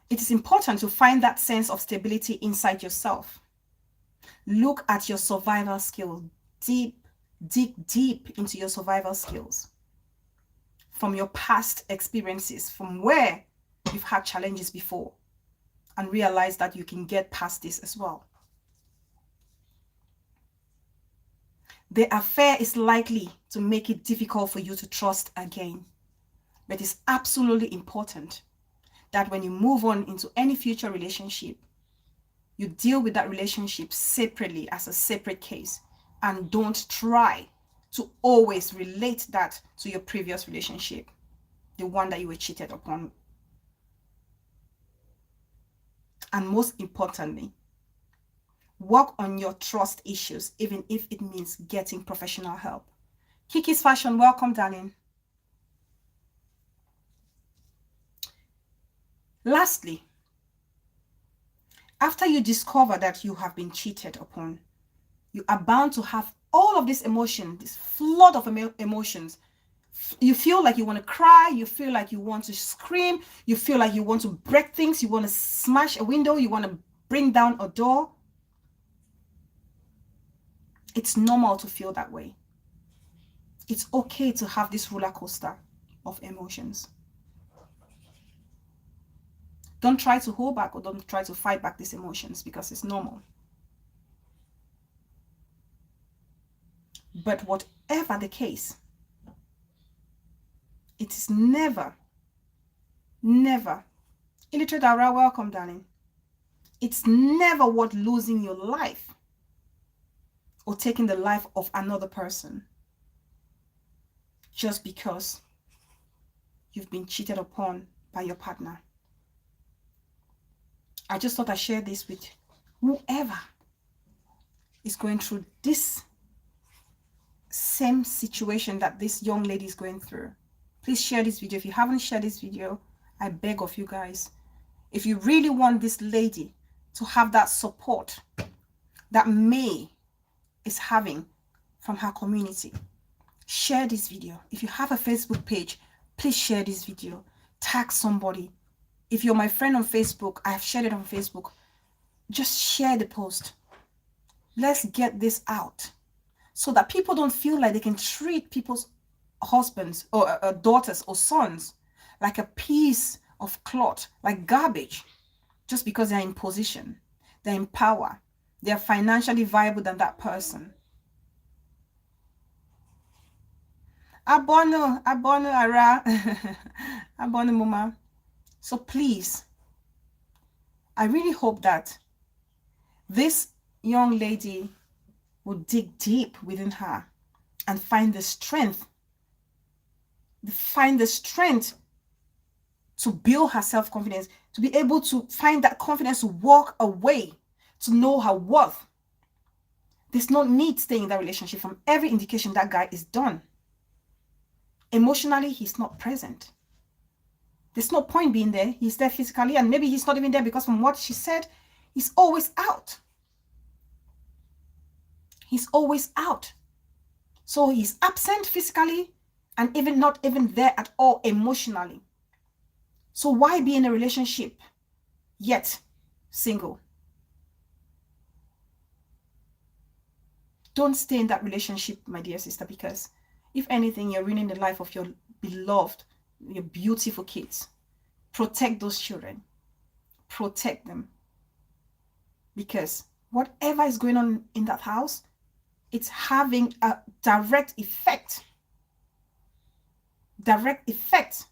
to find that sense of stability inside yourself. Look at your survival skills. Dig deep into your survival skills. From your past experiences, from where you've had challenges before, and realize that you can get past this as well. The affair is likely to make it difficult for you to trust again. But it's absolutely important that when you move on into any future relationship, you deal with that relationship separately as a separate case, and don't try to always relate that to your previous relationship, the one that you were cheated upon. And most importantly, work on your trust issues, even if it means getting professional help. Kiki's Fashion, welcome, darling. Lastly, after you discover that you have been cheated upon, you are bound to have all of this emotion, this flood of emotions. You feel like you want to cry, you feel like you want to scream, you feel like you want to break things, you want to smash a window, you want to bring down a door. It's normal to feel that way. It's okay to have this roller coaster of emotions. Don't try to hold back or don't try to fight back these emotions because it's normal. But whatever the case, it is never, illiterate Dara, welcome, darling. It's never worth losing your life or taking the life of another person just because you've been cheated upon by your partner. I just thought I'd share this with whoever is going through this same situation that this young lady is going through. Please share this video. If you haven't shared this video, I beg of you guys. If you really want this lady to have that support that May is having from her community, share this video. If you have a Facebook page, please share this video. Tag somebody. If you're my friend on Facebook, I have shared it on Facebook. Just share the post. Let's get this out so that people don't feel like they can treat people's husbands or daughters or sons like a piece of cloth, like garbage, just because they're in position, they're in power, they're financially viable than that person. Abono ara, abono mama. So please, I really hope that this young lady will dig deep within her and find the strength to build her self-confidence, to be able to find that confidence to walk away, to know her worth. There's no need staying in that relationship. From every indication, that guy is done. Emotionally, he's not present. There's no point being there. He's there physically, and maybe he's not even there because from what she said, he's always out. He's always out. So he's absent physically and even not even there at all emotionally. So why be in a relationship yet single? Don't stay in that relationship, my dear sister, because if anything, you're ruining the life of your beloved, your beautiful kids. Protect those children. Protect them. Because whatever is going on in that house, it's having a direct effect. Direct effect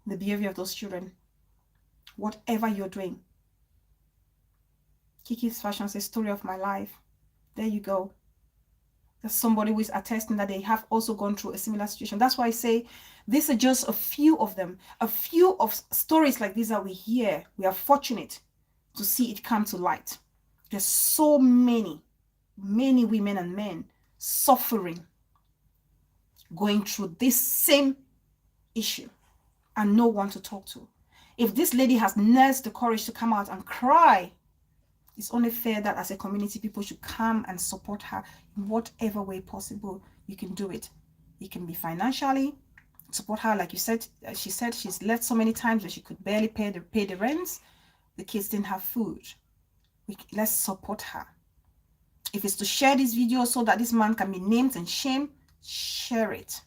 on the behavior of those children. Whatever you're doing. Kiki's Fashion says, story of my life. There you go. There's somebody who is attesting that they have also gone through a similar situation. That's why I say these are just a few of them. A few of stories like these that we hear. We are fortunate to see it come to light. There's so many women and men suffering, going through this same issue and no one to talk to. If this lady has nursed the courage to come out and cry, it's only fair that as a community, people should come and support her in whatever way possible. You can do it. It can be financially, support her. Like you said, she said she's left so many times that she could barely pay the rents. The kids didn't have food. Let's support her. If it's to share this video so that this man can be named and shamed, share it.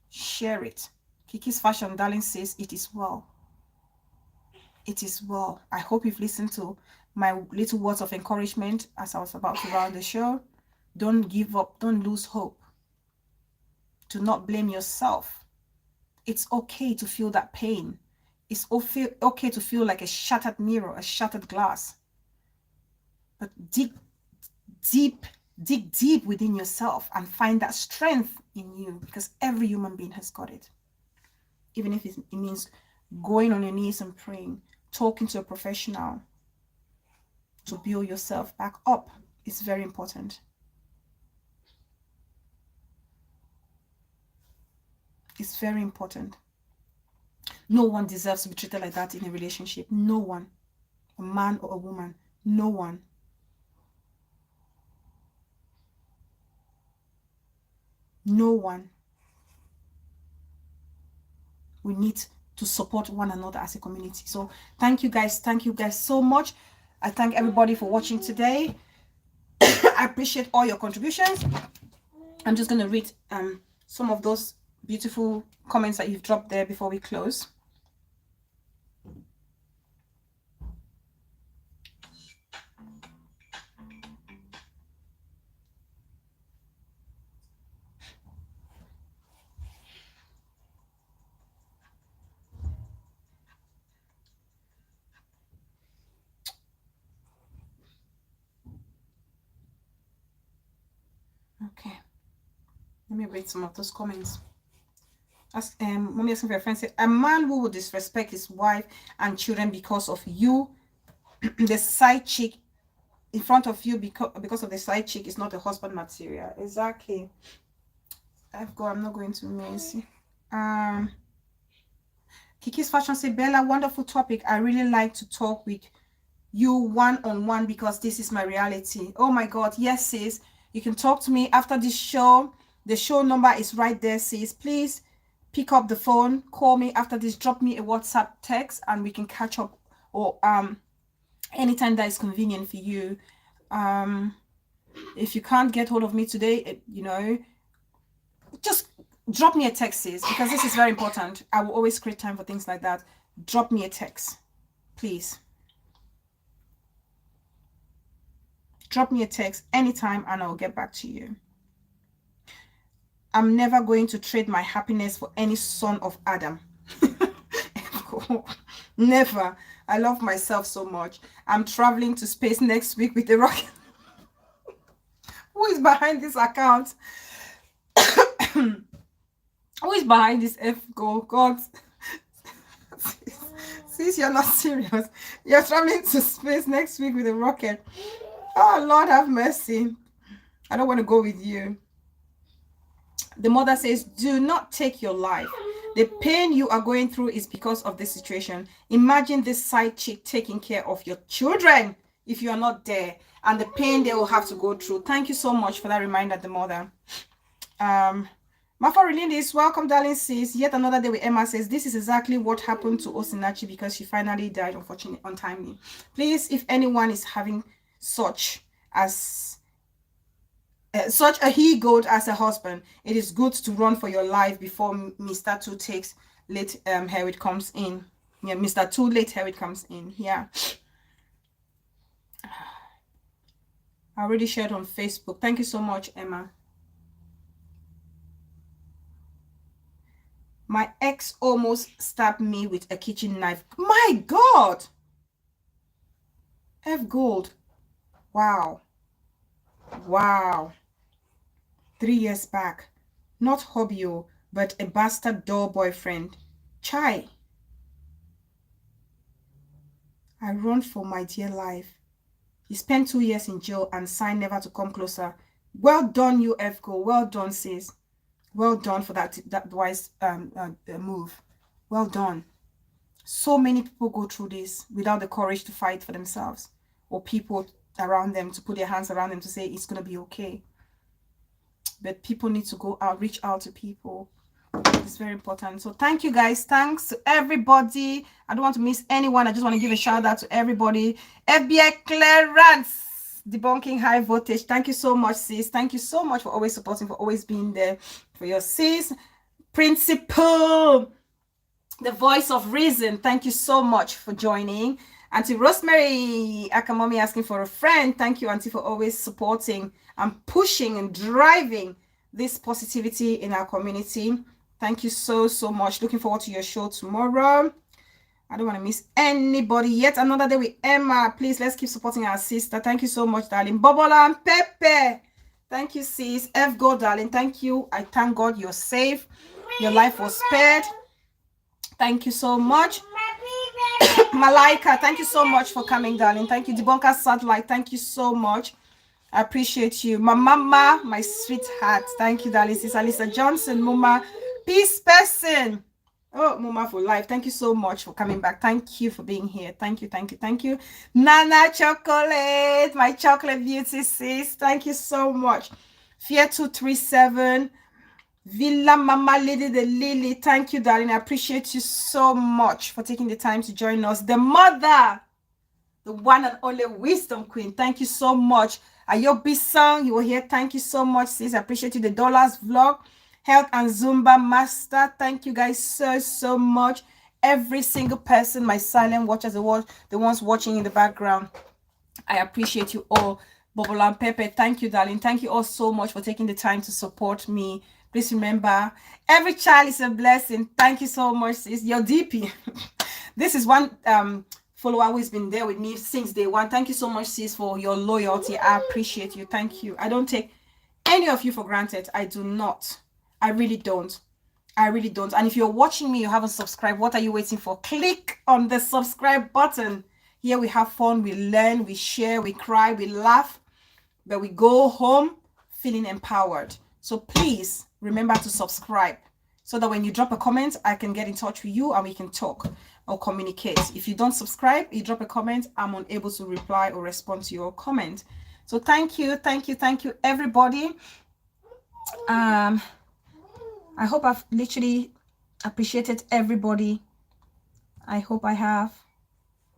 Share it. Kiki's Fashion Darling says it is well. It is well. I hope you've listened to my little words of encouragement as I was about to round the show. Don't give up. Don't lose hope. Do not blame yourself. It's okay to feel that pain. It's okay to feel like a shattered mirror, a shattered glass. But dig deep within yourself and find that strength in you, because every human being has got it. Even if it means going on your knees and praying, talking to a professional to build yourself back up is very important. It's very important. No one deserves to be treated like that in a relationship. No one. A man or a woman. No one. No one. We need to support one another as a community. So thank you guys. Thank you guys so much. I thank everybody for watching today. I appreciate all your contributions. I'm just going to read some of those beautiful comments that you've dropped there before we close. Okay. Let me read some of those comments. Mommy asking for a friend. Say, a man who will disrespect his wife and children because of you, the side chick in front of you, because of the side chick, is not a husband material. Exactly. I'm not going to miss. Kiki's fashion say, Bella, wonderful topic. I really like to talk with you one-on-one because this is my reality. Oh my God, yes, sis. You can talk to me after this show. The show number is right there, sis. Please pick up the phone, call me after this, drop me a WhatsApp text, and we can catch up, or anytime that is convenient for you. If you can't get hold of me today, just drop me a text, sis, because this is very important. I will always create time for things like that. Drop me a text, please. Drop me a text anytime and I'll get back to you. I'm never going to trade my happiness for any son of Adam. Never. I love myself so much. I'm traveling to space next week with a rocket. Who is behind this account? Who is behind this F go? God. Sis, you're not serious. You're traveling to space next week with a rocket. Oh, Lord have mercy. I don't want to go with you. The mother says, do not take your life. The pain you are going through is because of this situation. Imagine this side chick taking care of your children if you are not there, and the pain they will have to go through. Thank you so much for that reminder, the mother. Mafa Relindis, welcome, darling sis. Yet another day with Emma says, this is exactly what happened to Osinachi because she finally died, unfortunately, untimely. Please, if anyone is having such a he-goat as a husband, it is good to run for your life before Mr. Too takes late Herod comes in. Yeah, Mr. Too late Herod comes in. Yeah. I already shared on Facebook. Thank you so much, Emma. My ex almost stabbed me with a kitchen knife. My God! F Gold. Wow. Wow. 3 years back. Not Hobio, but a bastard doll boyfriend. Chai. I run for my dear life. He spent 2 years in jail and signed never to come closer. Well done, you F Gold. Well done, sis. Well done for that wise move. Well done. So many people go through this without the courage to fight for themselves, or people around them to put their hands around them to say it's going to be okay. But people need to go out, reach out to people. It's very important. So thank you, guys. Thanks to everybody. I don't want to miss anyone. I just want to give a shout out to everybody. FBI Clarence, debunking high voltage. Thank you so much, sis. Thank you so much for always supporting, for always being there for your sis. Principal, the voice of reason. Thank you so much for joining. Auntie Rosemary Akamomi asking for a friend. Thank you, Auntie, for always supporting and pushing and driving this positivity in our community. Thank you so much. Looking forward to your show tomorrow. I don't want to miss anybody. Yet another day with Emma. Please, let's keep supporting our sister. Thank you so much, darling. Bobola and Pepe. Thank you, sis. F Go, darling. Thank you. I thank God you're safe. Your life was spared. Thank you so much. Malaika, thank you so much for coming, darling. Thank you. Debunker Satellite, thank you so much. I appreciate you. My mama, my sweetheart. Thank you, darling. Sis Alisa Johnson, Mama. Peace person. Oh, Mama for life. Thank you so much for coming back. Thank you for being here. Thank you, thank you, thank you. Nana Chocolate, my chocolate beauty sis. Thank you so much. Fear 237. Villa Mama Lady the Lily. Thank you, darling. I appreciate you so much for taking the time to join us. The mother, the one and only wisdom queen. Thank you so much. Ayobi Song, you were here. Thank you so much, sis. I appreciate you. The Dollars Vlog, Health and Zumba Master. Thank you guys so much. Every single person, my silent watchers, the ones watching in the background. I appreciate you all. Bobola and Pepe, thank you, darling. Thank you all so much for taking the time to support me. Please remember, every child is a blessing. Thank you so much, sis. Your DP. This is one follower who has been there with me since day one. Thank you so much, sis, for your loyalty. I appreciate you. Thank you. I don't take any of you for granted. I do not. I really don't. I really don't. And if you're watching me, you haven't subscribed, what are you waiting for? Click on the subscribe button. Here we have fun, we learn, we share, we cry, we laugh, but we go home feeling empowered. So please remember to subscribe so that when you drop a comment, I can get in touch with you and we can talk or communicate. If you don't subscribe, you drop a comment, I'm unable to reply or respond to your comment. So thank you, everybody. I hope I've literally appreciated everybody. I hope I have.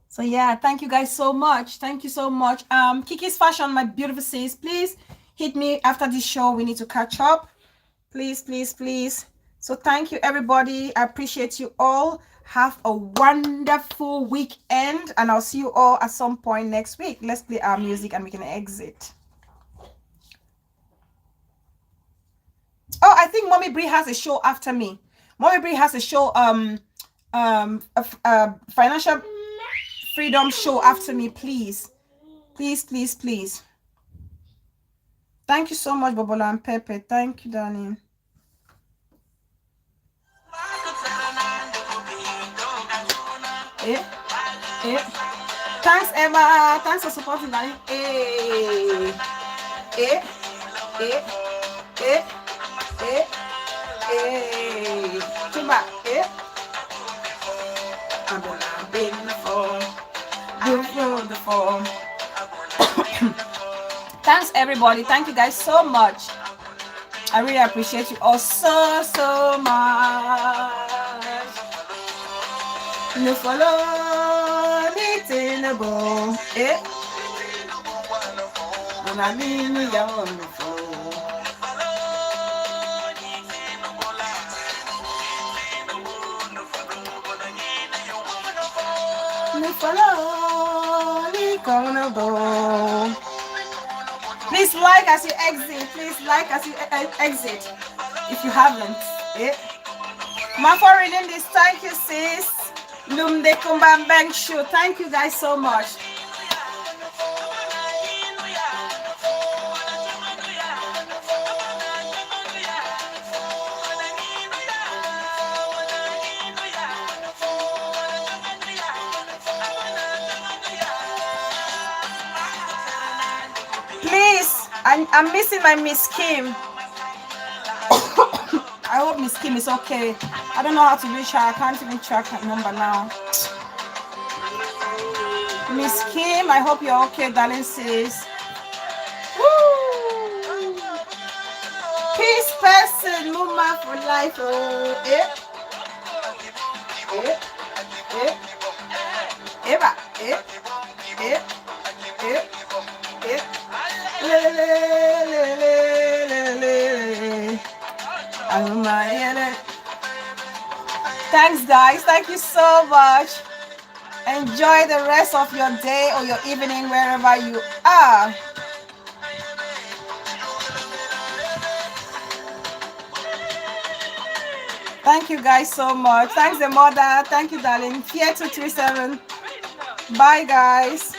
So yeah, thank you guys so much. Thank you so much. Kiki's Fashion, my beautiful sis, please hit me after this show. We need to catch up. Please, please, please. So thank you, everybody. I appreciate you all. Have a wonderful weekend, and I'll see you all at some point next week. Let's play our music and we can exit. Oh, I think Mommy Bree has a show after me. Mommy Bree has a show, financial freedom show after me, please. Please, please, please. Thank you so much, Bobola and Pepe. Thank you, darling. Thanks, Emma. Thanks for supporting, darling. Tuba, I'm gonna be the phone. The phone. Thanks, everybody. Thank you guys so much. I really appreciate you all so much. No follow anything about it. And I mean you on the phone. No follow anything about. Please like as you exit. Please like as you exit. If you haven't. Ma for reading this. Thank you, sis. Lumde Kumban Bank Show. Thank you guys so much. Please, I'm missing my Miss Kim. I hope Miss Kim is okay. I don't know how to reach her. I can't even track her number now. Miss Kim, I hope you're okay, darling sis. Woo! Peace person, mama for life. Oh, Eva, Thanks, guys. Thank you so much. Enjoy the rest of your day or your evening wherever you are. Thank you guys so much. Thanks, the mother. Thank you, darling. Here 237. Bye, guys.